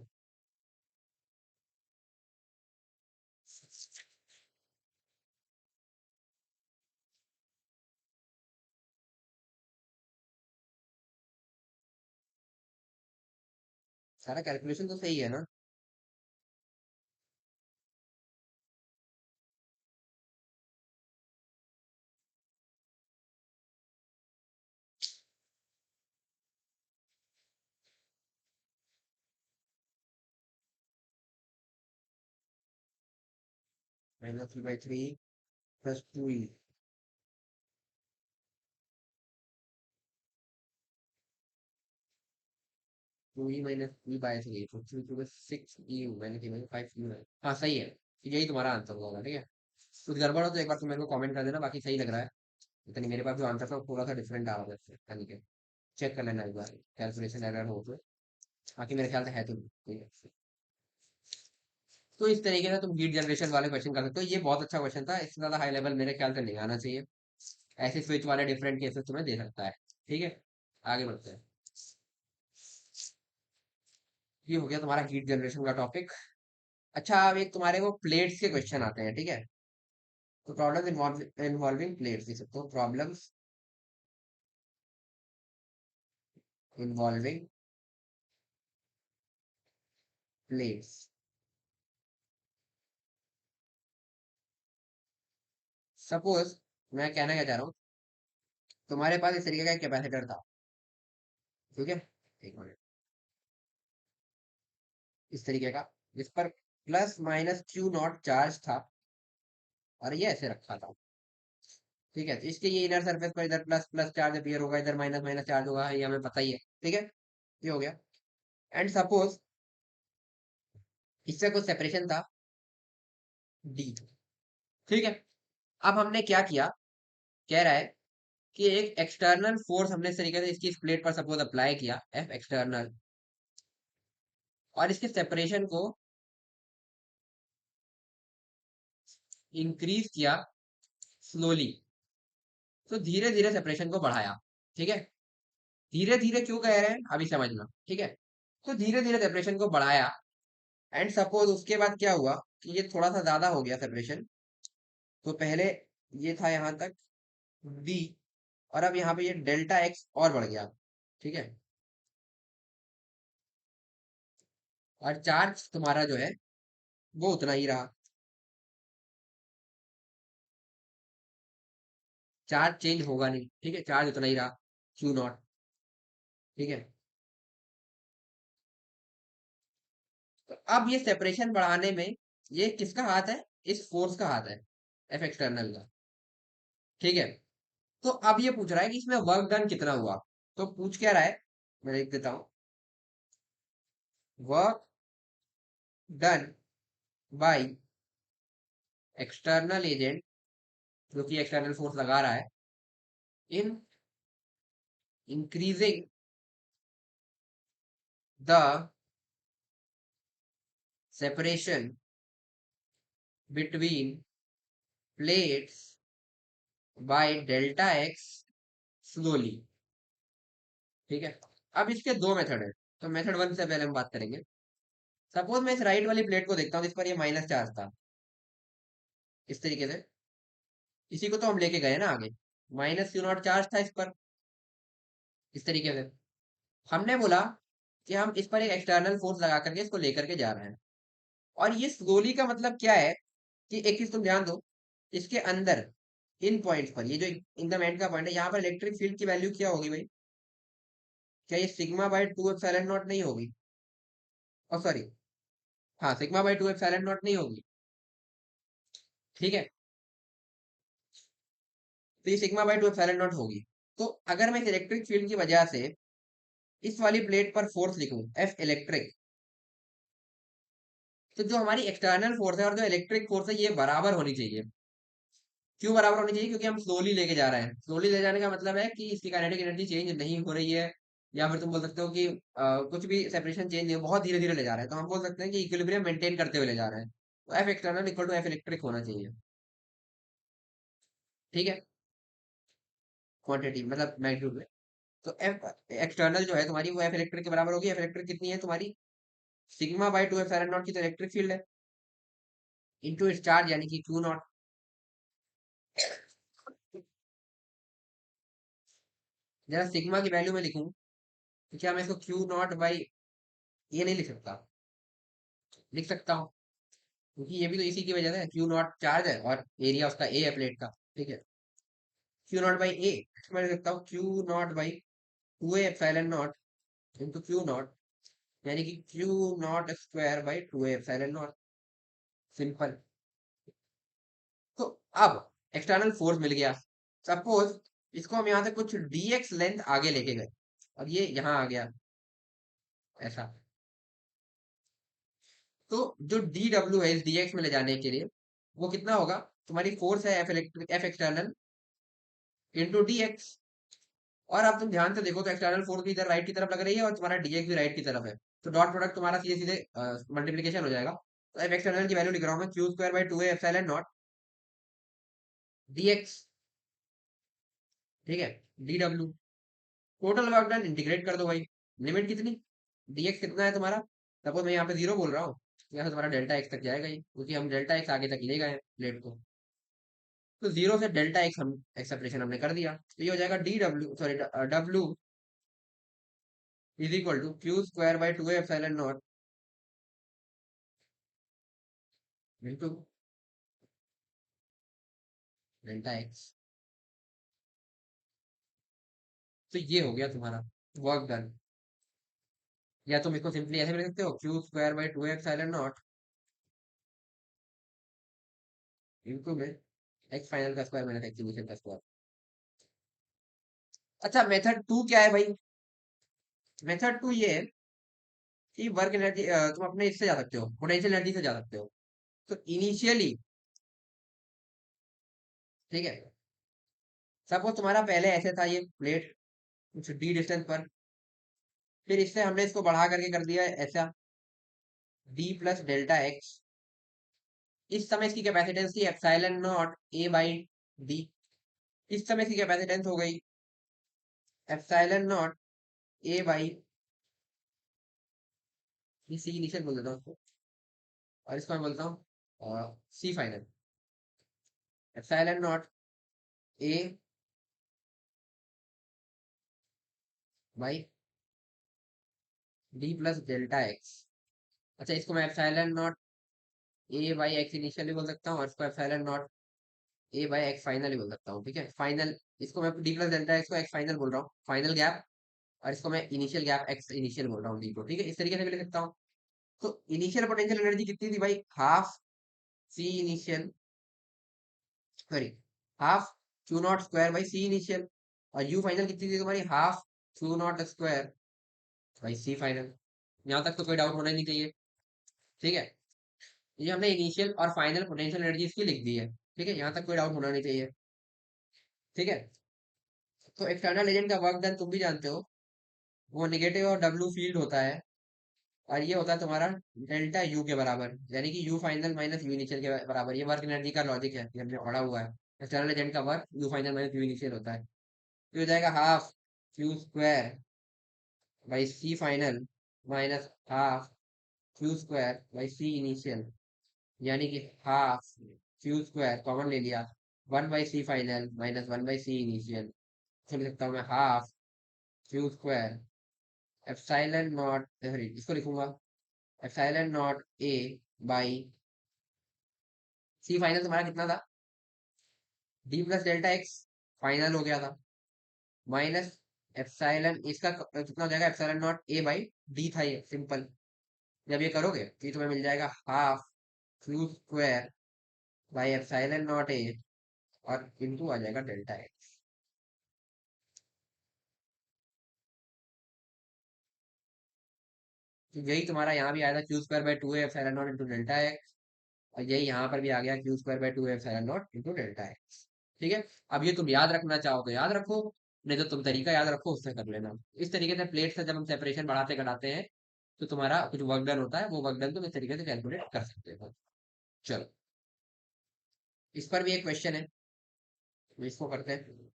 सारा कैलकुलेशन तो सही है ना? -3/3 प्लस 2e। 2e - e/3 तो 3 6e - 5e। हाँ सही है, यही तुम्हारा आंसर होगा। ठीक है, कुछ गड़बड़ हो तो एक बार तुम मेरे को कमेंट कर देना, बाकी सही लग रहा है। इतनी मेरे पास जो आंसर था वो थोड़ा सा डिफरेंट आ रहा है इससे, यानी कि चेक कर लेना एक बार, कैलकुलेशन एरर हो तो। बाकी मेरे ख्याल से है तो नहीं, ठीक है। तो इस तरीके से तुम हीट जनरेशन वाले क्वेश्चन कर सकते हो। ये बहुत अच्छा क्वेश्चन था, इससे ज्यादा हाई लेवल मेरे ख्याल से नहीं आना चाहिए। ऐसे स्विच वाले डिफरेंट केसेस तुम्हें दे सकता है। ठीक है, आगे बढ़ते हैं। ये हो गया तुम्हारा हीट जनरेशन का टॉपिक। अच्छा, अब एक तुम्हारे वो प्लेट्स के क्वेश्चन आते हैं, ठीक है। तो प्रॉब्लम इन्वॉल्विंग प्लेट्स लिख सकते हो, प्रॉब्लम्स इन्वॉल्विंग प्लेट्स। सपोज, मैं कहना क्या चाह रहा हूँ, तुम्हारे पास इस तरीके का कैपेसिटर था, ठीक है। एक मिनट, इस तरीके का, जिस पर +- Q0 चार्ज था, और ये ऐसे रखा था। ठीक है, तो इसके ये इनर सरफेस पर इधर प्लस प्लस चार्ज अपीयर होगा, इधर माइनस माइनस चार्ज होगा, ये हमें पता ही है। ठीक है, ये हो गया। एंड सपोज इससे कुछ सेपरेशन था D। ठीक है, अब हमने क्या किया, कह रहा है कि एक एक्सटर्नल फोर्स हमने इस तरीके से इसकी इस प्लेट पर सपोज अप्लाई किया, F एक्सटर्नल, और इसके सेपरेशन को इंक्रीज किया स्लोली। तो धीरे धीरे सेपरेशन को बढ़ाया। ठीक है, धीरे धीरे क्यों कह रहे हैं अभी समझना। ठीक है, तो धीरे धीरे सेपरेशन को बढ़ाया, एंड सपोज उसके बाद क्या हुआ कि ये थोड़ा सा ज्यादा हो गया सेपरेशन। तो पहले ये था यहाँ तक बी, और अब यहाँ पे ये Δx और बढ़ गया। ठीक है, और चार्ज तुम्हारा जो है वो उतना ही रहा। चार्ज चेंज होगा नहीं, ठीक है, चार्ज उतना ही रहा, Q0। ठीक है, तो अब ये सेपरेशन बढ़ाने में ये किसका हाथ है, इस फोर्स का हाथ है, F एक्सटर्नल का। ठीक है, तो अब ये पूछ रहा है कि इसमें वर्क डन कितना हुआ। तो पूछ क्या रहा है, मैं लिख देता हूं, work done by external agent, जो कि एक्सटर्नल फोर्स लगा रहा है, in increasing the separation between plates by Δx slowly. ठीक है, अब इसके दो मेथड है, तो मेथड वन से पहले हम बात करेंगे। सपोज मैं इस राइट वाली प्लेट को देखता हूँ, इस पर ये माइनस चार्ज था, इस तरीके से। इसी को तो हम लेके गए ना आगे, -Q0 चार्ज था इस पर, इस तरीके से। हमने बोला कि हम इस पर एक एक्सटर्नल फोर्स लगा करके इसको लेकर के जा रहे हैं। और ये स्लोली का मतलब क्या है, कि एक चीज तुम ध्यान दो, इसके अंदर इन पॉइंट्स पर, ये जो इन द एंड का पॉइंट है, यहाँ पर इलेक्ट्रिक फील्ड की वैल्यू क्या होगी भाई, क्या ये σ/2 ε0 नहीं होगी? और सॉरी, हाँ, σ/2 ε0 नहीं होगी। ठीक है, तो ये σ/2 ε0 होगी। तो अगर मैं इस इलेक्ट्रिक फील्ड की वजह से इस वाली प्लेट पर फोर्स लिखूं, F इलेक्ट्रिक, तो जो हमारी एक्सटर्नल फोर्स है और जो इलेक्ट्रिक फोर्स है ये बराबर होनी चाहिए। क्यों बराबर होनी चाहिए? क्योंकि हम स्लोली लेके जा रहे हैं। स्लोली ले जाने का मतलब है कि इसकी काइनेटिक एनर्जी चेंज नहीं हो रही है, या फिर तुम बोल सकते हो कि कुछ भी सेपरेशन चेंज नहीं हो, बहुत धीरे धीरे ले जा रहे हैं, तो हम बोल सकते हैं कि इक्विलिब्रियम मेंटेन करते हुए ले जा रहे हैं। तो F external equal to F electric होना चाहिए। ठीक है, क्वांटिटी मतलब मैग्नीट्यूड में। तो एफ एक्सटर्नल जो है तुम्हारी वो एफ इलेक्ट्रिक के बराबर होगी। एफ इलेक्ट्रिक कितनी है तुम्हारी? Sigma by two F sine not की तो इलेक्ट्रिक फील्ड है, इनटू इट्स चार्ज यानी कि क्यू नॉट। जरा सिग्मा की वैल्यू में लिखूं तो क्या मैं इसको क्यू नॉट बाई ये नहीं लिख सकता? लिख सकता हूँ, क्योंकि ये भी तो इसी की वजह से क्यू नॉट चार्ज है और एरिया उसका ए है प्लेट का। ठीक है, क्यू नॉट बाई ए मैं लिख सकता हूँ Q not by to A epsilon naught into Q not, यानी कि Q naught square by to A epsilon not. Simple. तो अब एक्सटर्नल फोर्स मिल गया। सपोज इसको हम यहाँ से कुछ dx लेंथ आगे लेके गए और ये यहाँ आ गया ऐसा, तो जो dw है इस dx में ले जाने के लिए वो कितना होगा? तुम्हारी फोर्स है F electric F external into dx। और अब तुम ध्यान से देखो तो एक्सटर्नल फोर्स भी इधर राइट की तरफ लग रही है और तुम्हारा dx भी राइट की तरफ है, तो डॉट प्रोडक्ट तुम्हारा सीधे सीधे मल्टीप्लीकेशन हो जाएगा। तो एफ एक्सटर्नल की वैल्यू लिख रहा हूँ मैं Q square by to A epsilon not dx। ठीक है, dw total work done integrate कर दो भाई। लिमिट कितनी? dx कितना है तुम्हारा? सपोज मैं यहाँ पे जीरो बोल रहा हूँ, यहाँ से तुम्हारा डेल्टा एक्स तक जाएगा ही, क्योंकि हम डेल्टा एक्स आगे तक ले गए प्लेट को। तो जीरो से डेल्टा एक्स हम एक्सेपरेशन हमने कर दिया, तो ये हो जाएगा D W sorry W is equal to Q square by two epsilon naught into delta X. तो ये हो गया तुम्हारा वर्क डन। या तुम इसको सिंपली ऐसे भी लिख सकते हो Q square by two epsilon naught into में एक्स फाइनल का स्क्वायर माइनस एक्स इनिशियल का स्क्वायर। अच्छा, मेथड टू क्या है भाई? मेथड टू ये है कि वर्क एनर्जी तुम अपने इससे जा सकते हो, पोटेंशियल एनर्जी से जा सकते हो। तो इनिशियली, ठीक है, सपोज तुम्हारा पहले ऐसे था ये प्लेट कुछ डी डिस्टेंस पर, फिर इससे हमने इसको बढ़ा करके कर दिया ऐसा डी प्लस डेल्टा एक्स। इस समय इसकी कैपेसिटेंस थी epsilon naught A by D. इस समय इसकी कैपेसिटेंस हो गई epsilon naught A by C initial बोल देता हूँ उसको, और इसको मैं बोलता हूँ C final. Epsilon naught A by D plus delta X. अच्छा, इसको मैं epsilon naught A by X initial भी बोल सकता हूँ और इसको epsilon naught A by X final ही बोल सकता हूँ। ठीक है, फाइनल इसको मैं डी प्लस डेल्टा एक्स को एक्स फाइनल बोल रहा हूँ, फाइनल गैप, और इसको मैं इनिशियल गैप एक्स इनिशियल बोल रहा हूँ डी को। ठीक है, इस तरीके से भी लिख सकता हूँ। तो इनिशियल पोटेंशियल एनर्जी कितनी थी भाई? Half C initial, sorry half Q naught square by C initial. और यू फाइनल कितनी थी तुम्हारी? Half Q naught square by C final. यहाँ तक तो कोई डाउट होना ही नहीं चाहिए। ठीक है, ये हमने इनिशियल और फाइनल पोटेंशियल एनर्जी इसकी लिख दी है। ठीक है, यहाँ तक कोई डाउट होना नहीं चाहिए। ठीक है, तो एक्सटर्नल एजेंट का वर्क डन तुम भी जानते हो, वो निगेटिव और डब्ल्यू फील्ड होता है, और ये होता है तुम्हारा डेल्टा यू के बराबर, यानी कि you final minus U initial के बराबर। ये वर्क एनर्जी का लॉजिक है, ये हमने पढ़ा हुआ है। एक्सटर्नल एजेंट का work U final minus U initial होता है। तो हो जाएगा half Q square by C final minus half Q square by C initial, यानी कि हाफ क्यू स्क्वायर कॉमन ले लिया, one by C final minus one by C initial. तो लिख सकता हूँ मैं half Q square epsilon naught, sorry इसको लिखूंगा epsilon naught A by C final तुम्हारा कितना था? D plus delta x final हो गया था, माइनस एप्सिलॉन इसका कितना हो जाएगा? Epsilon naught A by D था ये, सिंपल। जब ये करोगे तो ये तुम्हें मिल जाएगा half Q square by epsilon naught ए, और इनटू आ जाएगा डेल्टा एक्स। तो यही तुम्हारा यहाँ भी आया था, Q square by two A epsilon naught into delta x, और यही यहाँ पर भी आ गया, Q square by two A epsilon naught into delta x. ठीक है। अब ये तुम याद रखना चाहो तो याद रखो, नहीं तो तुम तरीका याद रखो, उससे कर लेना। इस तरीके से प्लेट से जब हम सेपरेशन बढ़ाते घटाते हैं, तो तुम्हारा कुछ वर्क डन होता है, वो वर्क डन तुम इस तरीके से कैलकुलेट कर सकते हो। चलो, इस पर भी एक क्वेश्चन है, तो इसको करते हैं।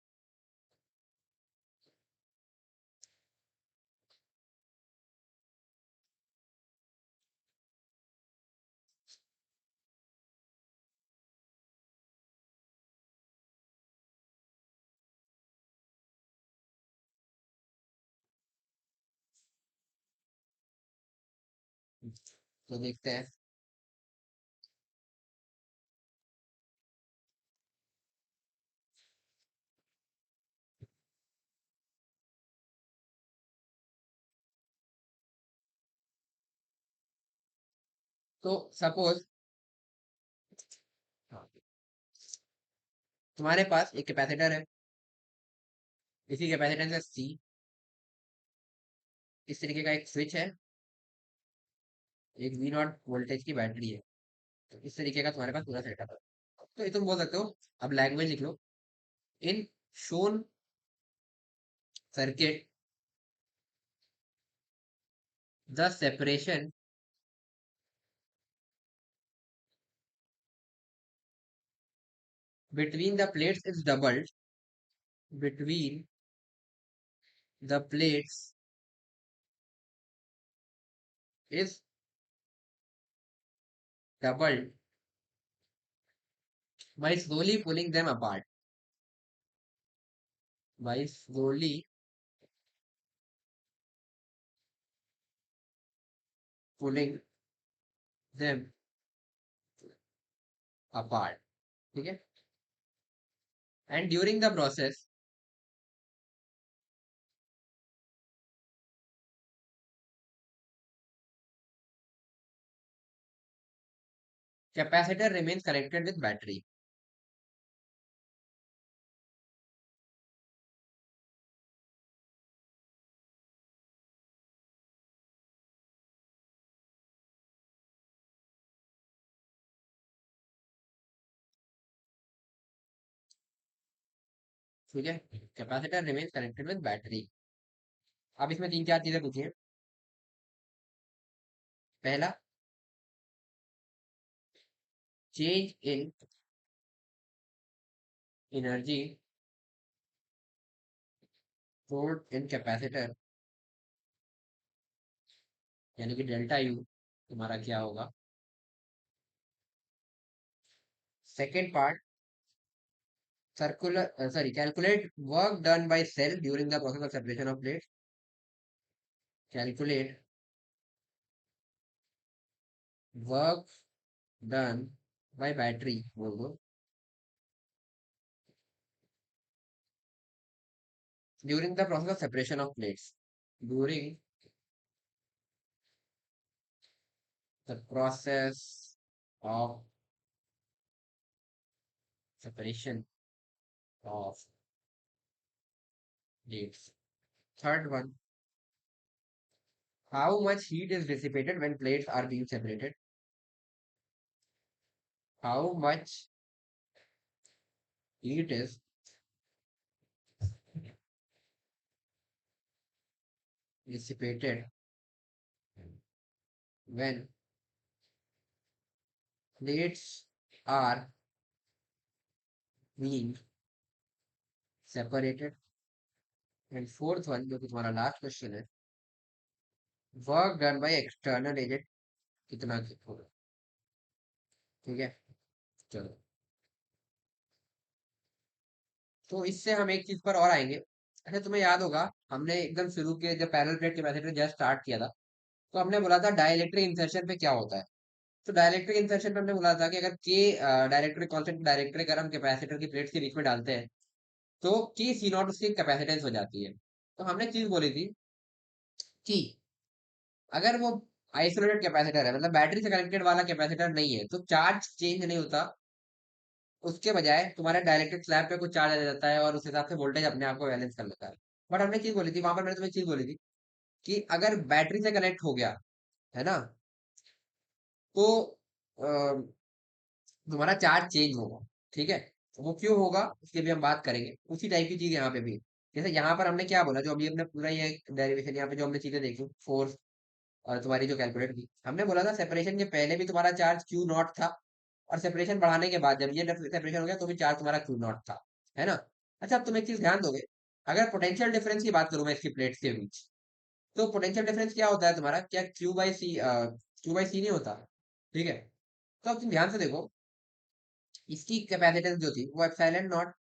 तो देखते हैं। तो सपोज तुम्हारे पास एक कैपेसिटर है, इसी कैपेसिटेंस है सी, इस तरीके का एक स्विच है, एक वी नॉट वोल्टेज की बैटरी है, तो इस तरीके का तुम्हारे पास पूरा सेटअप है। तो ये तुम बोल सकते हो, अब लैंग्वेज लिख लो, in shown circuit the separation between the plates is doubled, between the plates is doubled by slowly pulling them apart, by slowly pulling them apart। ठीक है। And during the process capacitor remains connected with battery. ठीक है, capacitor remains connected with battery. अब इसमें तीन चार चीजें पूछिए। पहला, change in energy stored in capacitor, यानी कि डेल्टा यू तुम्हारा क्या होगा। Second part, circular sorry calculate work done by cell during the process of separation of plates, calculate work done by battery बोल दो during the process of separation of plates, during the process of separation of plates। Third one, how much heat is dissipated when plates are being separated, how much heat is dissipated when plates are being separated। And fourth one, जो कि तुम्हारा last question है, work done by external agent कितना होगा। ठीक है। चलो, तो इससे हम एक चीज पर और आएंगे। अच्छा, तुम्हें याद होगा, हमने एकदम शुरू के जब parallel plate capacitor just start किया था, तो हमने बोला था डाइलेक्ट्रिक इंसर्शन पे क्या होता है। तो डाइलेक्ट्रिक इंसर्शन पे हमने बोला था कि अगर के डाइलेक्ट्रिक कांस्टेंट डाइलेक्ट्रिक अगर हम कैपेसिटर की प्लेट्स के बीच में डालते हैं, तो के सी नॉट उसकी कैपेसिटेंस हो जाती है। तो हमने चीज बोली थी कि अगर वो आइसोलेटेड कैपेसिटर है, मतलब बैटरी से कनेक्टेड वाला कैपेसिटर नहीं है, तो चार्ज चेंज नहीं होता, उसके बजाय तुम्हारे डाइलेक्ट्रिक स्लैब पे कुछ चार्ज आ जाता है और उस हिसाब से वोल्टेज अपने आप को बैलेंस कर लेता है। बट हमने चीज बोली थी वहां पर, मैंने तुम्हें चीज बोली थी कि अगर बैटरी से कनेक्ट हो गया, है ना। तो तुम्हारा चार्ज चेंज होगा, ठीक है। तो वो क्यों होगा उसकी भी हम बात करेंगे, उसी टाइप की चीज यहाँ पे भी। जैसे यहाँ पर हमने क्या बोला, जो अभी हमने पूरा ये डेरिवेशन यहाँ पे जो हमने चीजें देखी फोर्स और तुम्हारी जो कैलकुलेट की, हमने बोला था सेपरेशन के पहले भी तुम्हारा चार्ज क्यू नॉट था, और सेपरेशन बढ़ाने के बाद जब ये सेपरेशन हो गया तो भी चार्ज तुम्हारा क्यू नॉट था, है ना। अच्छा, अब तुम एक चीज ध्यान दोगे, अगर पोटेंशियल डिफरेंस की बात करूं मैं इसकी प्लेट्स के बीच, तो पोटेंशियल डिफरेंस क्या होता है तुम्हारा, क्या क्यू बाई सी नहीं होता, ठीक है। तो अब तुम ध्यान से देखो, इसकी कैपेसिटेंस जो थी वो epsilon naught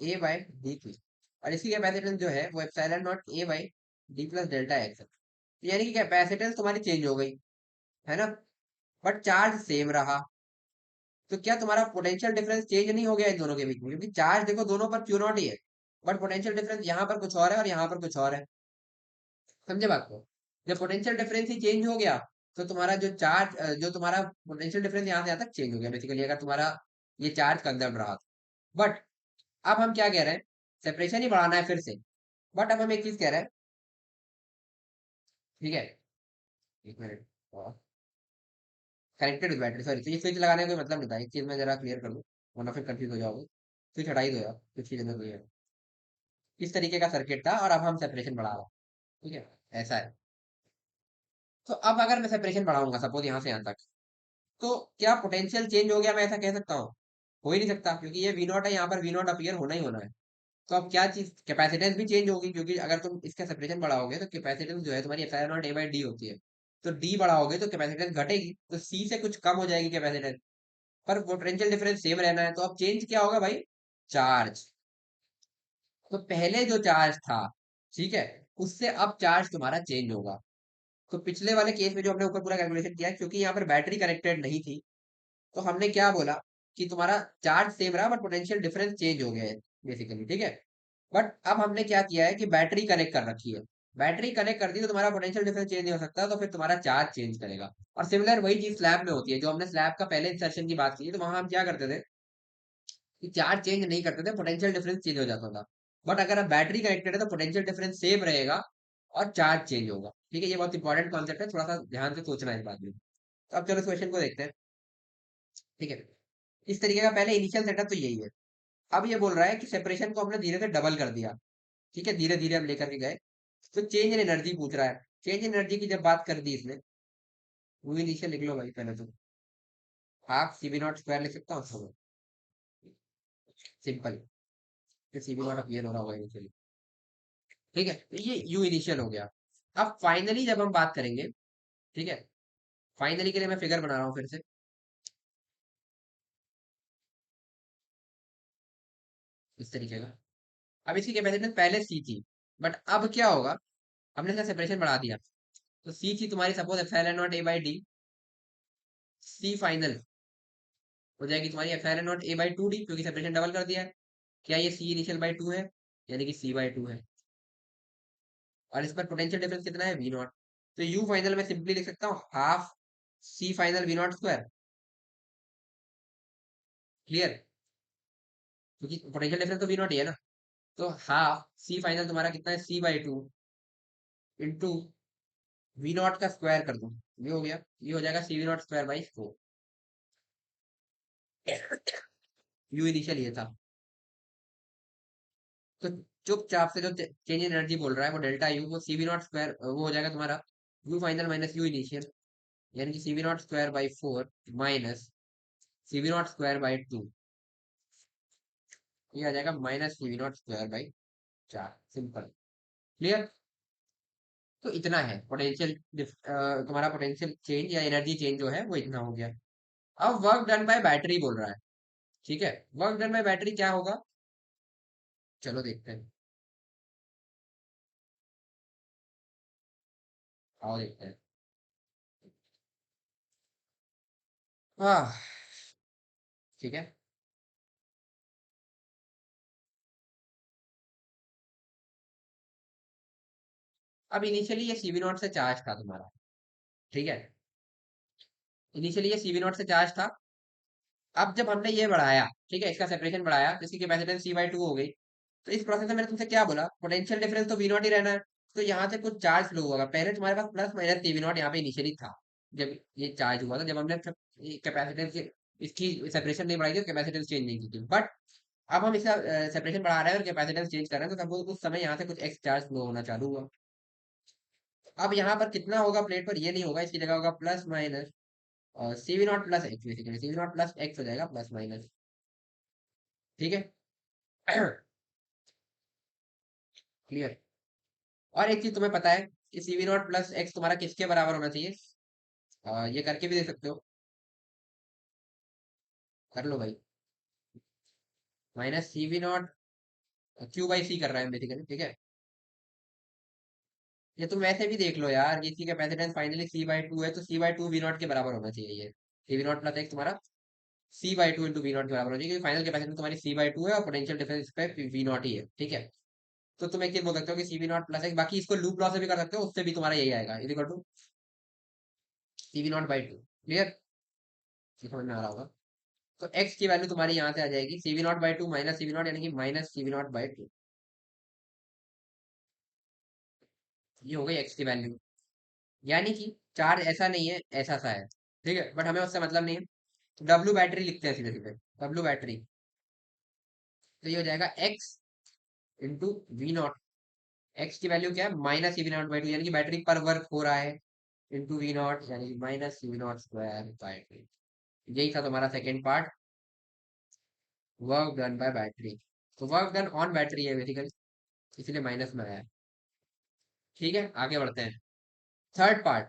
A by D थी, और इसकी कैपेसिटेंस जो है वो epsilon naught A by D plus delta x है। तो यानी कि कैपेसिटेंस तुम्हारी चेंज हो गई, है ना, बट चार्ज सेम रहा। तो क्या तुम्हारा पोटेंशियल डिफरेंस चेंज नहीं हो गया इन दोनों के बीच में, क्योंकि चार्ज देखो दोनों पर क्यू नॉट ही है, बट पोटेंशियल डिफरेंस यहाँ पर कुछ और है और यहाँ पर कुछ और है। समझे बात को। जब पोटेंशियल डिफरेंस ही चेंज हो गया, तो तुम्हारा जो चार्ज जो तुम्हारा पोटेंशियल डिफरेंस यहाँ से यहाँ तक चेंज हो गया बेसिकली, अगर तुम्हारा ये चार्ज कंजर्व रहा। बट अब हम क्या कह रहे हैं, सेपरेशन ही बढ़ाना है फिर से। बट अब हम एक चीज कह रहे हैं, ठीक है, एक minute, connected with battery, sorry, तो ये स्विच लगाने का कोई मतलब नहीं था, एक चीज मैं जरा क्लियर कर दूं, वरना फिर कंफ्यूज हो जाओगे। स्विच हटा ही दो यार, कुछ चीज नहीं है। इस तरीके का सर्किट था और अब हम सेपरेशन बढ़ा रहे हैं, ठीक है, ऐसा है। तो अब अगर मैं सेपरेशन बढ़ाऊंगा सपोज यहाँ से यहाँ तक, तो क्या पोटेंशियल चेंज हो गया, मैं ऐसा कह सकता हूँ? हो ही नहीं सकता, क्योंकि ये वी नॉट है, यहाँ पर वी नॉट अपीयर होना ही होना है। तो अब क्या चीज, कैपेसिटेंस भी चेंज होगी, क्योंकि अगर तुम इसका सेपरेशन बढ़ाओगे तो कैपेसिटेंस जो है तुम्हारी epsilon naught A by D होती है, तो डी बढ़ाओगे तो कैपेसिटेंस घटेगी, तो सी से कुछ कम हो जाएगी कैपेसिटेंस, पर पोटेंशियल डिफरेंस सेम रहना है। तो अब चेंज क्या होगा भाई, चार्ज। तो पहले जो चार्ज था, ठीक है, उससे अब चार्ज तुम्हारा चेंज होगा। तो पिछले वाले केस में जो हमने ऊपर पूरा कैलकुलेशन किया, क्योंकि यहाँ पर बैटरी कनेक्टेड नहीं थी, तो हमने क्या बोला कि तुम्हारा चार्ज सेम रहा बट पोटेंशियल डिफरेंस चेंज हो गया है बेसिकली, ठीक है। बट अब हमने क्या किया है कि बैटरी कनेक्ट कर रखी है, बैटरी कनेक्ट कर दी तो तुम्हारा पोटेंशियल डिफरेंस चेंज नहीं हो सकता, तो फिर तुम्हारा चार्ज चेंज करेगा। और सिमिलर वही चीज स्लैब में होती है, जो हमने स्लैब का पहले इंसर्शन की बात की, तो वहां हम क्या करते थे कि चार्ज चेंज नहीं करते थे, पोटेंशियल डिफरेंस चेंज हो जाता था। बट अगर आप बैटरी कनेक्टेड है तो पोटेंशियल डिफरेंस सेम रहेगा और चार्ज चेंज होगा, ठीक है। ये बहुत इंपॉर्टेंट कॉन्सेप्ट है, थोड़ा सा ध्यान से सोचना है इस बात में। तो अब चलो इस क्वेश्चन को देखते हैं, ठीक है। इस तरीके का पहले इनिशियल सेटअप तो यही है। अब ये बोल रहा है कि सेपरेशन को हमने धीरे से डबल कर दिया, ठीक है, धीरे धीरे हम लेकर के गए। तो चेंज इन एनर्जी पूछ रहा है, चेंज इन एनर्जी की जब बात कर दी इसने, वो इनिशियल लिख लो भाई पहले तो, half C B naught square लिख सकता हूँ उसको, simple, C B naught appear हो रहा होगा इनिशियली, ठीक है। तो ये यू इनिशियल हो गया। अब फाइनली जब हम बात करेंगे, ठीक है, फाइनली के लिए मैं फिगर बना रहा हूँ फिर से, इस तरीके का। अब इसकी कैपेसिटेंस पहले सी थी, बट अब क्या होगा, हमने इसका सेपरेशन बढ़ा दिया, तो सी थी तुम्हारी suppose epsilon naught A by D, C final हो जाएगी तुम्हारी epsilon naught A by two D, क्योंकि सेपरेशन डबल कर दिया है। क्या ये सी इनिशियल बाई टू है, यानी कि सी बाई टू है, और इस पर पोटेंशियल डिफरेंस कितना है, वी नॉट। तो यू फाइनल में सिंपली लिख सकता हूँ half C final V not square, clear, क्योंकि पोटेंशियल डिफरेंस तो वी नॉट ही है ना। तो हाफ सी फाइनल तुम्हारा कितना है, C by two into V naught का स्क्वायर कर दो, ये हो गया, ये हो जाएगा C V not square by four. U initial ये था। तो चुपचाप से जो चेंज इन एनर्जी बोल रहा है वो डेल्टा यू, वो सी वी नॉट स्क्वायर वो हो जाएगा तुम्हारा U final minus U initial, यानी कि C V not square by four minus C V not square by two, ये आ जाएगा minus C V not square by चार, सिंपल, क्लियर। तो इतना है पोटेंशियल, तुम्हारा पोटेंशियल चेंज या एनर्जी चेंज जो है वो इतना हो गया। अब वर्क डन बाय बैटरी बोल रहा है, ठीक है, वर्क डन बाय बैटरी क्या होगा, चलो देखते हैं, आओ देखते हैं। हाँ, ठीक है। अब इनिशियली ये सीवी नॉट से चार्ज था तुम्हारा, ठीक है, इनिशियली ये सीवी नॉट से चार्ज था। अब जब हमने ये बढ़ाया, ठीक है, इसका सेपरेशन बढ़ाया, जिसकी कैपेसिटेंस सी बाई टू हो गई, तो इस प्रोसेस में मैंने तुमसे क्या बोला, पोटेंशियल डिफरेंस तो वी नॉट ही रहना है। तो यहाँ से कुछ चार्ज फ्लो होगा। पहले तुम्हारे पास plus minus C V naught यहाँ पे इनिशियली था, जब ये चार्ज हुआ था, जब हमने कैपेसिटेंस इसकी सेपरेशन नहीं बढ़ाई थी, कैपेसिटेंस चेंज नहीं की थी। बट अब हम इसका सेपरेशन बढ़ा रहे हैं और कैपेसिटेंस चेंज कर रहे हैं, तो तब उस समय यहाँ से कुछ एक्स चार्ज फ्लो होना चालू हुआ। अब यहाँ पर कितना होगा प्लेट पर, ये नहीं होगा, इसकी जगह होगा plus minus C V not plus X, basically C V not plus X हो जाएगा, प्लस माइनस। ठीक है। क्लियर। और एक चीज तुम्हें पता है कि C V not plus X तुम्हारा किसके बराबर होना चाहिए? ये करके भी दे सकते हो, कर लो भाई। Minus C V naught Q by C कर रहा है बेसिकली, ठीक है। ये तुम वैसे भी देख लो यार, ये इसकी capacitance finally C by two है, तो C by two V naught के बराबर होना चाहिए ये। C V not plus X तुम्हारा C by two into V naught के बराबर होना चाहिए, क्योंकि फाइनल कैपेसिटेंस तुम्हारी सी बाई टू है और पोटेंशियल डिफरेंस पे वी नॉट ही है, ठीक है। तो तुम एक चीज बोल सकते हो कि C V not plus x, बाकी इसको लूप लॉ से भी कर सकते हो, उससे भी तुम्हारा यही आएगा, is equal to C V naught by two. Clear, समझ में आ रहा होगा। तो एक्स की वैल्यू तुम्हारी यहाँ से आ जाएगी C V naught by two minus C V not, यानी कि minus C V naught by two. ये हो गई एक्स की वैल्यू। यानी कि चार्ज ऐसा नहीं है, ऐसा सा है, ठीक है, बट हमें उससे मतलब नहीं है। तो डब्ल्यू बैटरी लिखते हैं सीधे सीधे, डब्ल्यू बैटरी। तो ये हो जाएगा X into V naught. X की वैल्यू क्या है? Minus C V naught by two, यानी कि बैटरी पर वर्क हो रहा है, इंटू वी नॉट, यानी कि minus C V not square by two. यही था तुम्हारा second part, work done by battery. तो वर्क डन ऑन बैटरी है बेसिकली, इसलिए माइनस में आया। ठीक है, आगे बढ़ते हैं। थर्ड पार्ट,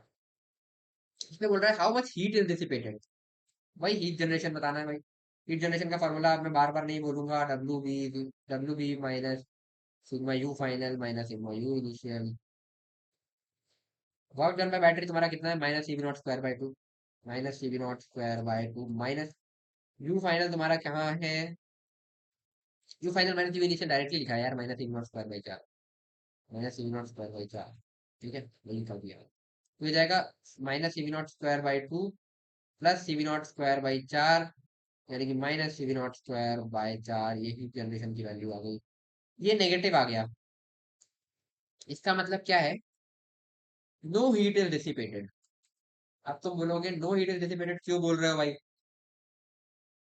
इसमें बोल रहा है how much heat is dissipated. भाई हीट जनरेशन बताना है भाई। हीट जनरेशन का फॉर्मूला मैं बार बार नहीं बोलूंगा, W B minus sigma U final minus sigma U initial. Work done by battery तुम्हारा कितना है? Minus C V not square by two, minus C V not square by two minus U final तुम्हारा कहाँ है? U final minus U initial directly लिखा है यार, minus C V not square by चार, minus C V not square by चार। ठीक है, वही लिखा दिया। तो ये जाएगा minus C V not square by two plus C V not square by चार, यानी कि minus C V not square by चार। ये हीट जनरेशन की वैल्यू आ गई। ये नेगेटिव आ गया, इसका मतलब क्या है? No heat is dissipated. अब तुम बोलोगे नो हीट इज डिसिपेटेड क्यों बोल रहे हो भाई,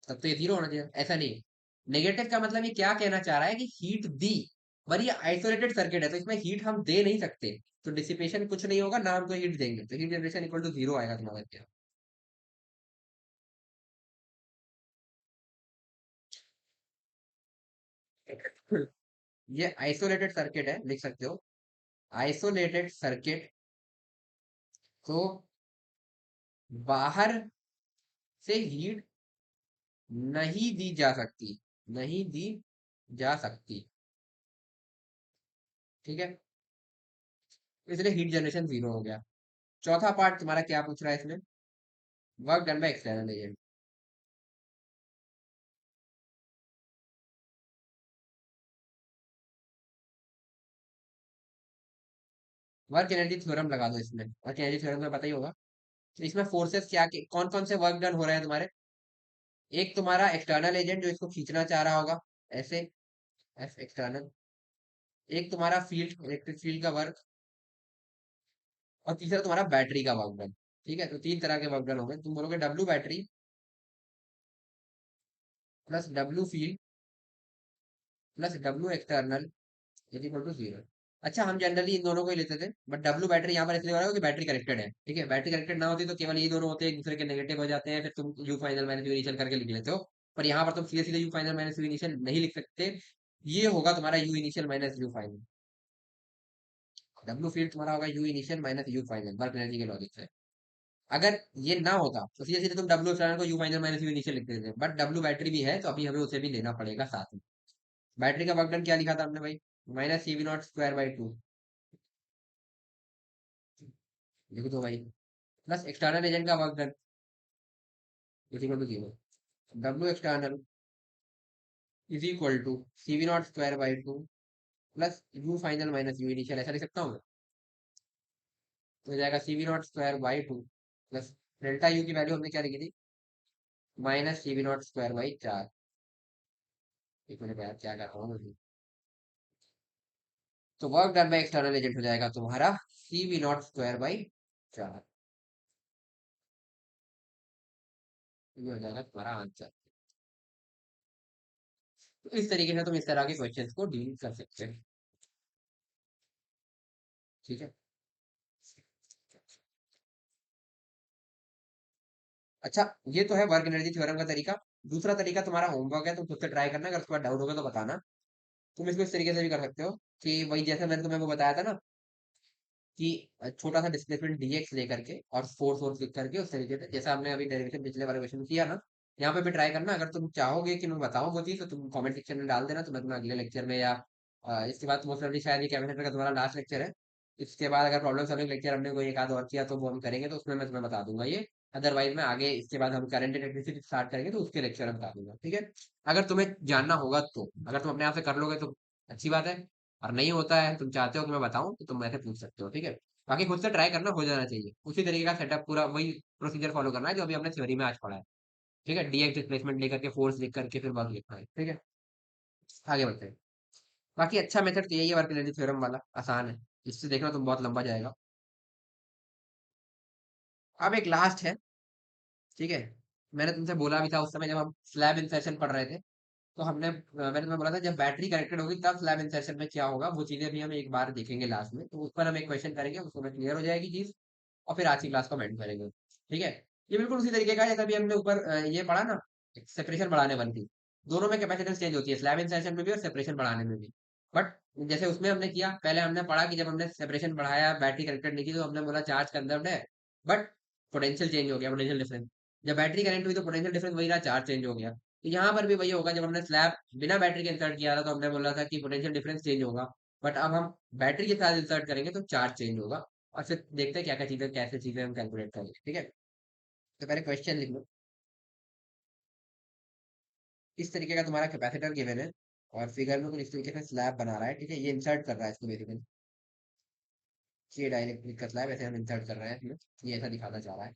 तब तो ये जीरो होना चाहिए। ऐसा नहीं, नेगेटिव का मतलब ये क्या कहना चाह रहा है कि हीट दी, पर ये आइसोलेटेड सर्किट है, तो इसमें हीट हम दे नहीं सकते, तो डिसिपेशन कुछ नहीं होगा ना, हमको हीट देंगे, तो heat generation equal to zero आएगा तुम्हारा क्या। ये आइसोलेटेड सर्किट है, लिख सकते हो आइसोलेटेड सर्किट, तो बाहर से हीट नहीं दी जा सकती, नहीं दी जा सकती, ठीक है, इसलिए हीट जनरेशन जीरो हो गया। चौथा पार्ट तुम्हारा क्या पूछ रहा है इसमें? Work done by external agent. Work energy theorem लगा दो इसमें, वर्क एनर्जी थ्योरम में पता ही होगा। तो इसमें फोर्सेस क्या कौन कौन से वर्क डन हो रहे हैं तुम्हारे? एक तुम्हारा एक्सटर्नल एजेंट जो इसको खींचना चाह रहा होगा, ऐसे, एफ एक्सटर्नल। एक तुम्हारा फील्ड, इलेक्ट्रिक फील्ड का वर्क। और तीसरा तुम्हारा बैटरी का वर्क डन। ठीक है, तो तीन तरह के वर्क डन हो गए। तुम बोलोगे W battery plus W field plus W external is equal to zero. अच्छा, हम जनरली इन दोनों को ही लेते थे, बट डब्ल्यू बैटरी यहाँ पर इसलिए हो रहा है कि बैटरी कनेक्टेड है, ठीक है। बैटरी कनेक्टेड ना होती तो केवल ये दोनों होते, एक दूसरे के नेगेटिव हो जाते हैं, फिर तुम you final minus U initial करके लिख लेते हो। पर यहाँ पर तुम सीधे सीधे you final minus U initial नहीं लिख सकते, ये होगा तुम्हारा you initial minus U final. W field तुम्हारा होगा you initial minus U final, work energy के लॉजिक से। अगर ये ना होता तो सीधे सीधे तुम डब्ल्यू फाइनल को you final minus U initial लिख देते, बट डब्ल्यू बैटरी भी है, तो अभी हमें उसे भी लेना पड़ेगा साथ में। बैटरी का वर्क डन क्या लिखा था हमने भाई? Minus C V not square by two, लिख दो भाई, प्लस एक्सटर्नल एजेंट का work done is equal to zero. W external is equal to C V not square by two plus U final minus U initial, ऐसा लिख सकता हूँ मैं। तो हो जाएगा C V not square by two plus delta U की value हमने क्या लिखी थी? Minus C V not square by चार। एक मिनट यार, क्या कर रहा हूँ मैं? तो work done by external agent हो जाएगा तुम्हारा सी वी नॉट स्क्वायर बाई 4। ये हो जाएगा तुम्हारा आंसर। तो इस तरीके से तुम इस तरह के क्वेश्चंस को डील कर सकते हो। ठीक है। अच्छा, ये तो है वर्क एनर्जी थ्योरम का तरीका। दूसरा तरीका तुम्हारा होमवर्क है, तुम खुद से ट्राई करना, अगर तुम्हारा डाउट होगा तो बताना। तुम इसको इस तरीके से भी कर सकते हो कि वही जैसे मैंने तुम्हें वो बताया था ना कि छोटा सा डिस्प्लेसमेंट dx लेकर के और फोर्स फोर्स लिख करके उस तरीके से जैसा हमने अभी डेरिवेशन पिछले वाले क्वेश्चन में किया ना, यहाँ पे भी ट्राई करना। अगर तुम चाहोगे कि मैं बताऊं वो चीज तो तुम कमेंट सेक्शन में डाल देना, तो मैं तुम्हें अगले लेक्चर में या इसके बाद मोस्ट ऑफली शायद ये कैबिनेट का तुम्हारा लास्ट लेक्चर है। इसके बाद अगर प्रॉब्लम सॉल्विंग लेक्चर हमने कोई एक आध और किया तो वो हम करेंगे, तो उसमें मैं तुम्हें बता दूंगा ये। अदरवाइज मैं आगे इसके बाद हम करंट इलेक्ट्रिसिटी स्टार्ट करेंगे तो उसके लेक्चर में बता दूंगा। ठीक है। अगर तुम्हें जानना होगा तो, अगर तुम अपने आप से कर लोगे तो अच्छी बात है, और नहीं होता है तुम चाहते हो कि मैं बताऊं तो तुम ऐसे पूछ सकते हो। ठीक है। बाकी खुद से ट्राई करना, हो जाना चाहिए। उसी तरीके का सेटअप पूरा वही प्रोसीजर फॉलो करना है जो अभी हमने थ्योरी में आज पढ़ा है। ठीक है। डीएक्स डिस्प्लेसमेंट लेकर के फोर्स लिख करके फिर वर्क लिखना है। ठीक है। आगे बढ़ते हैं। बाकी अच्छा मेथड तो यही है, वर्क रिलेटेड थ्योरम वाला आसान है। इससे देखना तुम बहुत लंबा जाएगा। अब एक लास्ट है। ठीक है। मैंने तुमसे बोला भी था उस समय जब हम स्लैब इंसर्शन पढ़ रहे थे, तो मैंने तुम्हें बोला था जब बैटरी कनेक्टेड होगी तब स्लैब इंसर्शन में क्या होगा, वो चीजें भी हम एक बार देखेंगे लास्ट में। तो उस पर हम एक क्वेश्चन करेंगे, उसको में क्लियर हो जाएगी चीज, और फिर आज की क्लास को एंड करेंगे। ठीक है। ये बिल्कुल उसी तरीके का है जैसा भी हमने ऊपर ये पढ़ा ना, सेपरेशन बढ़ाने वाली थी। दोनों में कैपेसिटेंस चेंज होती है, स्लैब इंसर्शन में भी और सेपरेशन बढ़ाने में भी। बट जैसे उसमें हमने किया, पहले हमने पढ़ा कि जब हमने सेपरेशन बढ़ाया बैटरी कनेक्टेड नहीं की तो हमने बोला चार्ज कंजर्व्ड है, बट पोटेंशियल चेंज हो गया, पोटेंशियल डिफरेंस। जब बैटरी कनेक्ट हुई तो पोटेंशियल डिफरेंस वही रहा, चार्ज चेंज हो गया। तो यहाँ पर भी वही होगा, जब हमने स्लैब बिना बैटरी के इंसर्ट किया था तो हमने बोला था कि पोटेंशियल डिफरेंस चेंज होगा, बट अब हम बैटरी के साथ इंसर्ट करेंगे तो चार्ज चेंज होगा। और फिर देखते हैं क्या क्या चीजें, कैसे चीजें हम कैलकुलेट करेंगे। ठीक है। तो पहले क्वेश्चन लिख लो। इस तरीके का तुम्हारा कैपेसिटर गिवन है, और फिगर में कुछ इस तरीके से स्लैब बना रहा है। ठीक है। ये इंसर्ट कर रहा है इसको बेसिकली, ये डाइलेक्ट्रिक का स्लैब ऐसे हम इंसर्ट कर रहे हैं इसमें। ये ऐसा दिखाना चाह रहा है।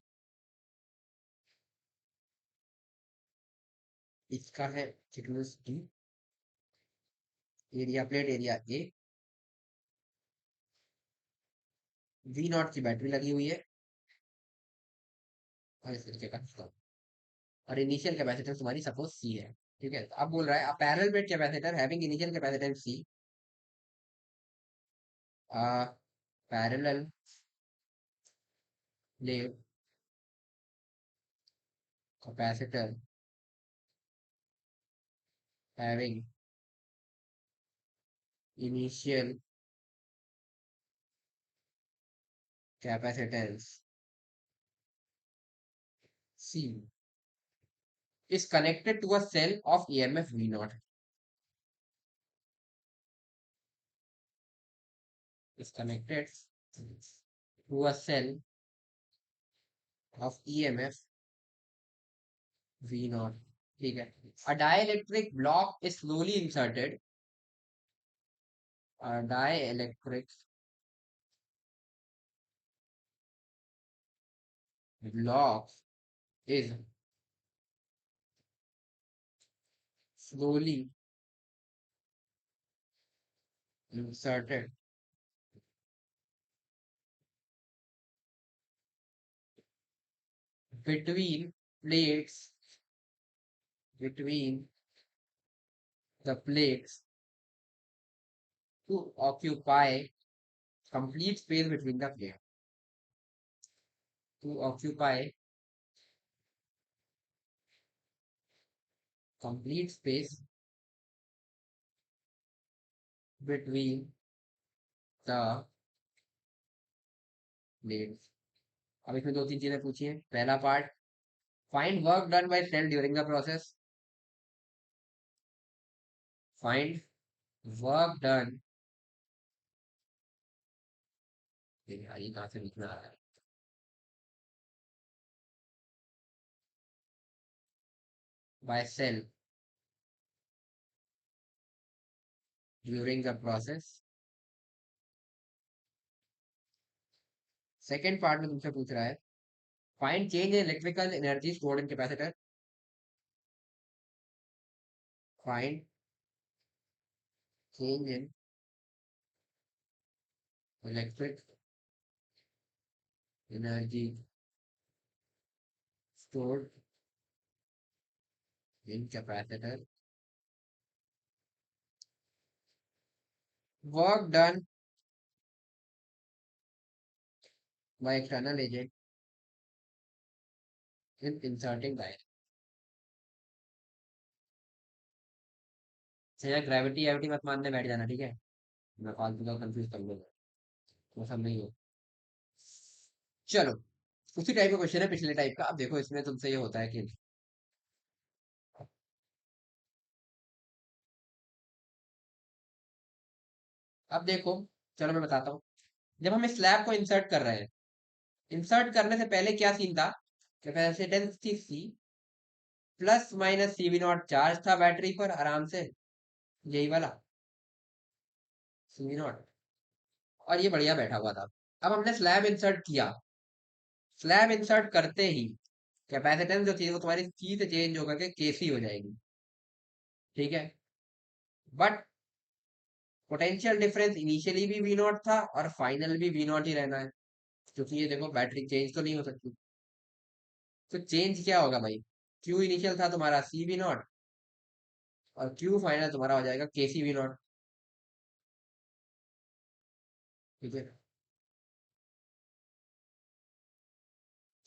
इसका है thickness D, area plate area A, V not की बैटरी लगी हुई है, और इस तरीके का स्लैब। और इनिशियल कैपेसिटेंस तुम्हारी सपोज सी है। ठीक है। तो अब बोल रहा है parallel plate capacitor having initial capacitance C, parallel plate capacitor having initial capacitance C is connected to a cell of EMF V naught, is connected to a cell of EMF V naught. ठीक है। A dielectric block is slowly inserted. A dielectric block is slowly inserted between plates, between the plates to occupy complete space between the plates, to occupy complete space between the plates। अब इसमें दो तीन चीजें पूछी है। पहला part, find work done by cell during the process. Find work done, ये कहाँ से लिखना आ रहा है, by cell during the process. Second part में तुमसे पूछ रहा है find change in electrical energy stored in capacitor. Find change in electric energy stored in capacitor, work done by external agent in inserting wire। अच्छा, gravity एविटी मत मानने बैठ जाना, ठीक है? मैं फालतू का कंफ्यूज कर लूंगा, वो सब नहीं हो। चलो, उसी टाइप का क्वेश्चन है पिछले टाइप का, अब देखो इसमें तुमसे ये होता है कि नहीं। अब देखो, चलो मैं बताता हूँ। जब हम इस स्लैब को इंसर्ट कर रहे हैं, इंसर्ट करने से पहले क्या सीन था? कैपेसिटेंस थी C, plus minus C V nought charge था बैटरी पर आराम से, यही वाला सी वी नॉट, और ये बढ़िया बैठा हुआ था। अब हमने स्लैब इंसर्ट किया, स्लैब इंसर्ट करते ही कैपेसिटेंस जो थी वो तुम्हारी सी से चेंज होकर के केसी हो जाएगी, ठीक है? बट पोटेंशियल डिफरेंस इनिशियली भी वी नॉट था और फाइनल भी वी नॉट ही रहना है, क्योंकि ये देखो बैटरी चेंज तो नहीं हो सकती। तो चेंज क्या होगा भाई? क्यू इनिशियल था तुम्हारा सी वी नॉट, और क्यू फाइनल तुम्हारा हो जाएगा के सी वी नॉट, ठीक है?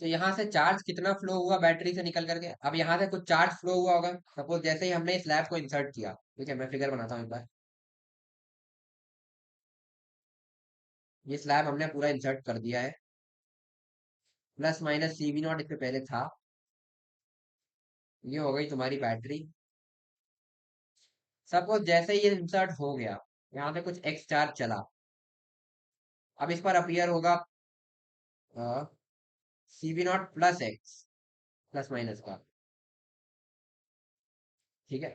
तो यहाँ से चार्ज कितना फ्लो हुआ बैटरी से निकल करके, अब यहाँ से कुछ चार्ज फ्लो हुआ होगा, सपोज जैसे ही हमने स्लैब को इंसर्ट किया, ठीक है? मैं फिगर बनाता हूँ एक बार। ये स्लैब हमने पूरा इंसर्ट कर दिया है, plus minus C V naught इससे पहले था, ये हो गई तुम्हारी बैटरी। सपोज जैसे ही ये इंसर्ट हो गया, यहाँ पे कुछ एक्स चार्ज चला, अब इस पर अपीयर होगा C V not plus X, plus minus का, ठीक है?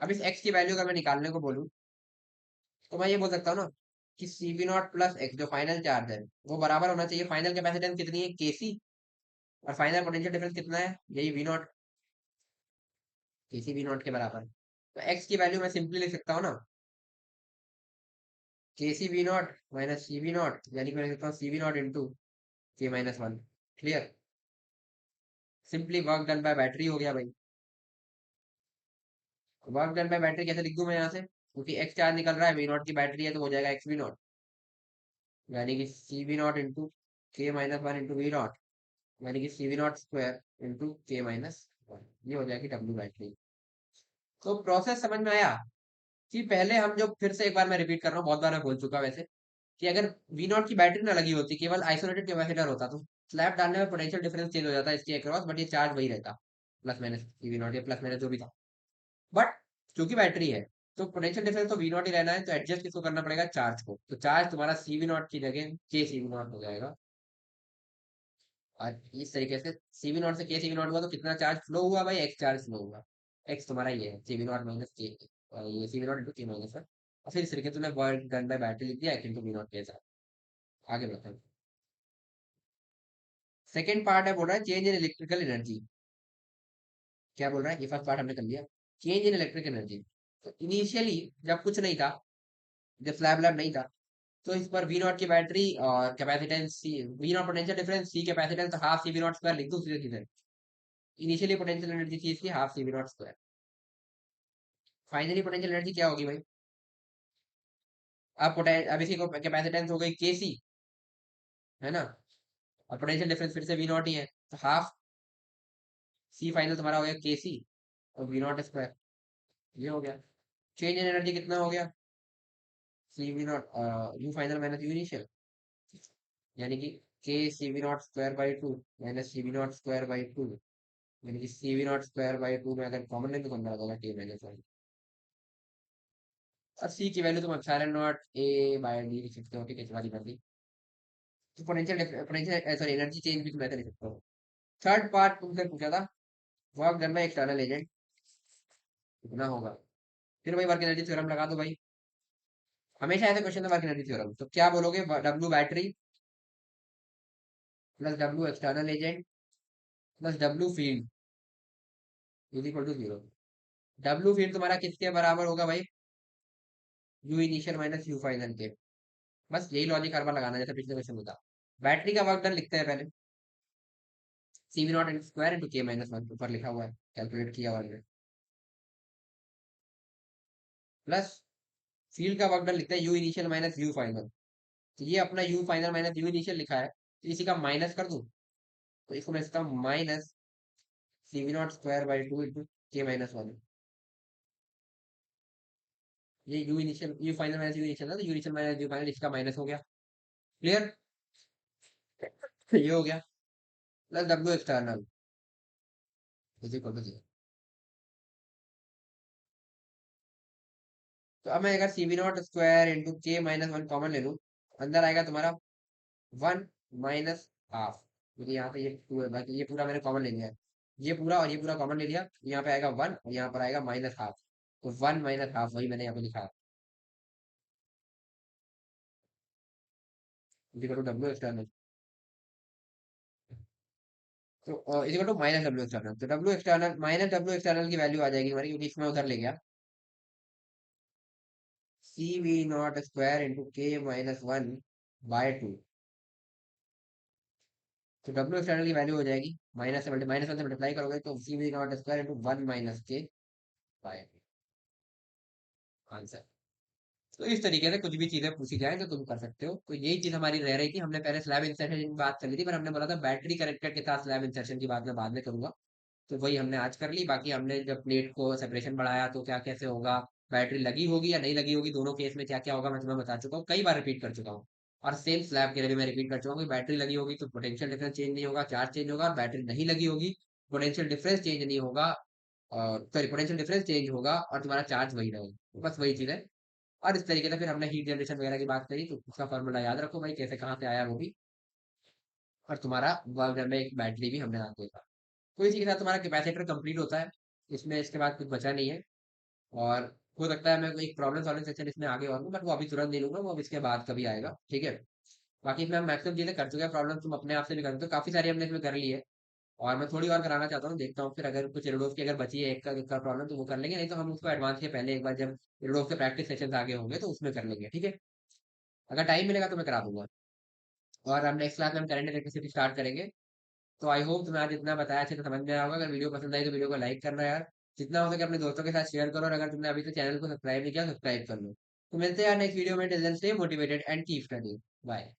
अब इस एक्स की वैल्यू अगर मैं निकालने को बोलूँ, तो मैं ये बोल सकता हूँ ना कि C V not plus x जो फाइनल चार्ज है वो बराबर होना चाहिए, फाइनल कैपेसिटेंस कितनी है के सी, और फाइनल पोटेंशियल डिफरेंस कितना है, यही वी नॉट, के सी वी नॉट के बराबर। तो एक्स की वैल्यू मैं सिंपली लिख सकता हूँ ना, K C V not minus C V not, यानी कि मैं लिख सकता हूँ C V not into K minus one. Clear? Simply work done by battery हो गया भाई। वर्क डन बाय बैटरी कैसे लिख दूं मैं यहाँ से, क्योंकि एक्स चार्ज निकल रहा है, वी नॉट की बैटरी है, तो हो जाएगा एक्स वी नॉट, यानी कि C V not into K minus one into V not, यानी कि C V not square into K minus one, ये हो जाएगी डब्ल्यू बैटरी। तो प्रोसेस समझ में आया? कि पहले हम जो, फिर से एक बार मैं रिपीट कर रहा हूँ, बहुत बार मैं बोल चुका वैसे, कि अगर वी नॉट की बैटरी ना लगी होती, केवल आइसोलेटेड कैपेसिटर होता, तो स्लैब डालने में पोटेंशियल डिफरेंस चेंज हो जाता है इसके अक्रॉस, बट ये चार्ज वही रहता, प्लस माइनस वी नॉट या प्लस माइनस जो भी था। बट क्योंकि बैटरी है, तो पोटेंशियल डिफरेंस तो वी नॉट ही रहना है, तो एडजस्ट किसको करना पड़ेगा, चार्ज को। तो चार्ज तुम्हारा सी वी नॉट की जगह के सी वी नॉट हो जाएगा, और इस तरीके से सी वी नॉट से के सी वी नॉट हुआ, तो कितना चार्ज फ्लो हुआ भाई, एक्स चार्ज फ्लो हुआ। एक्स तुम्हारा ये है सी वी नॉट माइनस के, ये C V not into K minus one, और फिर इस तरीके से तुमने वर्क डन बाय बैटरी लिख दिया एक्स इंटू वी नॉट के साथ। आगे बढ़ते हैं। सेकेंड पार्ट है, बोल रहा है चेंज इन इलेक्ट्रिकल एनर्जी। क्या बोल रहा है? ये फर्स्ट पार्ट हमने कर लिया, चेंज इन इलेक्ट्रिक एनर्जी। तो इनिशियली जब कुछ नहीं था, जब स्लैब लैब नहीं था, तो इस पर वी नॉट की बैटरी और capacitance C, V nought potential difference C capacitance, तो half C V not square लिख दो सीधे सीधे। इनिशियली पोटेंशियल एनर्जी थी इसकी half C V not square, finally potential energy क्या होगी भाई? अब इसी को कैपेसिटेंस हो गई के सी, है ना? और पोटेंशियल डिफरेंस फिर से वी नॉट ही है, तो हाफ सी फाइनल तुम्हारा हो गया के सी और वी नॉट स्क्वायर, ये हो गया। चेंज इन एनर्जी कितना हो गया, C V nought U final minus U initial, यानी कि K C V not square by two minus C V not square by two, यानी कि C V not square by two में अगर common लेंगे तो अंदर आ जाएगा के माइनस वन। और सी की वैल्यू तुम epsilon naught A by D लिख सकते हो, ठीक है? तुम्हारी मर्जी। तो पोटेंशियल सॉरी एनर्जी चेंज भी तुम ऐसे लिख सकते हो। थर्ड पार्ट तुमसे पूछा था, work done by external agent कितना होगा? फिर वही वर्क एनर्जी थ्योरम लगा दो भाई, हमेशा ऐसे क्वेश्चन में वर्क एनर्जी थ्योरम। तो क्या बोलोगे, W battery plus W external agent plus W field is equal to zero. W field तुम्हारा किसके बराबर होगा भाई? U initial minus U final के, बस यही लॉजिक हर बार लगाना जैसे पिछले क्वेश्चन में था। बैटरी का वर्क डन लिखते हैं पहले, C V nought in square into K minus one, ऊपर लिखा हुआ है, कैलकुलेट किया हुआ है, प्लस फील्ड का वर्क डन लिखते हैं U initial minus U final. तो ये अपना U final minus U initial लिखा है, तो इसी का माइनस कर दूं, तो इसको मैं लिखता हूँ minus C V not square by two into K minus one. ये U initial U final minus U initial था, तो U initial minus U final इसका माइनस हो गया। क्लियर? ये हो गया, plus W external is equal to 0। तो अब मैं अगर C V not square into K minus one common ले लूँ, अंदर आएगा तुम्हारा वन माइनस हाफ, क्योंकि यहाँ पे ये टू है, बाकी ये पूरा मैंने कॉमन ले लिया है, ये पूरा और ये पूरा कॉमन ले लिया, यहाँ पे आएगा वन और यहाँ पर आएगा माइनस हाफ, तो वन माइनस हाफ वही मैंने यहाँ पे लिखा है, इक्वल टू डब्ल्यू एक्सटर्नल। तो equal to minus W external, तो W external minus W external की वैल्यू आ जाएगी हमारी, क्योंकि इसमें उधर ले गया, C V not square into K minus one by two. तो डब्ल्यू एक्सटर्नल की वैल्यू हो जाएगी माइनस से माइनस वन से मल्टीप्लाई करोगे तो C V not square into one minus K by answer. तो इस तरीके से कुछ भी चीजें पूछी जाए तो तुम कर सकते हो। तो यही चीज हमारी रह रही थी, हमने पहले स्लैब इंसर्शन की बात कर ली थी, पर हमने बोला था बैटरी कनेक्टेड के साथ स्लैब इंसर्शन की बात मैं बाद में करूंगा, तो वही हमने आज कर ली। बाकी हमने जब प्लेट को सेपरेशन बढ़ाया तो क्या कैसे होगा, बैटरी लगी होगी या नहीं लगी होगी, दोनों केस में क्या क्या होगा मैं तुम्हें बता चुका हूँ, कई बार रिपीट कर चुका हूँ। और सेम स्लैब के लिए भी मैं रिपीट कर चुका हूँ कि बैटरी लगी होगी तो पोटेंशियल डिफरेंस चेंज नहीं होगा, चार्ज चेंज होगा, और बैटरी नहीं लगी होगी, पोटेंशियल डिफरेंस चेंज नहीं होगा, और सॉरी पोटेंशियल डिफरेंस चेंज होगा और तुम्हारा चार्ज वही रहेगा, बस वही चीज है। और इस तरीके से फिर हमने हीट जनरेशन वगैरह की बात करी, तो उसका फॉर्मूला याद रखो भाई, कैसे कहाँ से आया वो भी। और तुम्हारा वर्क डन में एक बैटरी भी हमने आपको देखा। तो इसी के साथ तुम्हारा कैपेसिटर कंप्लीट होता है, इसमें इसके बाद कुछ बचा नहीं है। और हो सकता है मैं एक प्रॉब्लम सॉल्विंग सेक्शन इसमें आगे और बट वो अभी तुरंत नहीं लूंगा, वो अब इसके बाद कभी आएगा, ठीक है। बाकी इसमें हम मैक्सिमम चीजें कर चुके हैं, प्रॉब्लम तुम अपने आप से भी कर सकते हो, काफी सारी हमने इसमें कर ली है। और मैं थोड़ी और कराना चाहता हूँ, देखता हूँ फिर अगर कुछ एरोडोफ की अगर बची है एक का प्रॉब्लम तो वो कर लेंगे, नहीं तो हम उसको एडवांस के पहले एक बार जब एरोडोफ के प्रैक्टिस सेशन आगे होंगे तो उसमें कर लेंगे, ठीक है। अगर टाइम मिलेगा तो मैं करा दूंगा। और हम नेक्स्ट क्लास में हम करंट इलेक्ट्रिसिटी स्टार्ट करेंगे। तो आई होप तुम्हें आज जितना बताया अच्छे से समझ में आया होगा। अगर वीडियो पसंद आई तो वीडियो को लाइक करना यार, जितना हो सके अपने दोस्तों के साथ शेयर करो, और अगर तुमने अभी तक चैनल को सब्सक्राइब नहीं किया सब्सक्राइब कर लो। तो मिलते हैं यार नेक्स्ट वीडियो में, till then stay motivated and keep studying. Bye.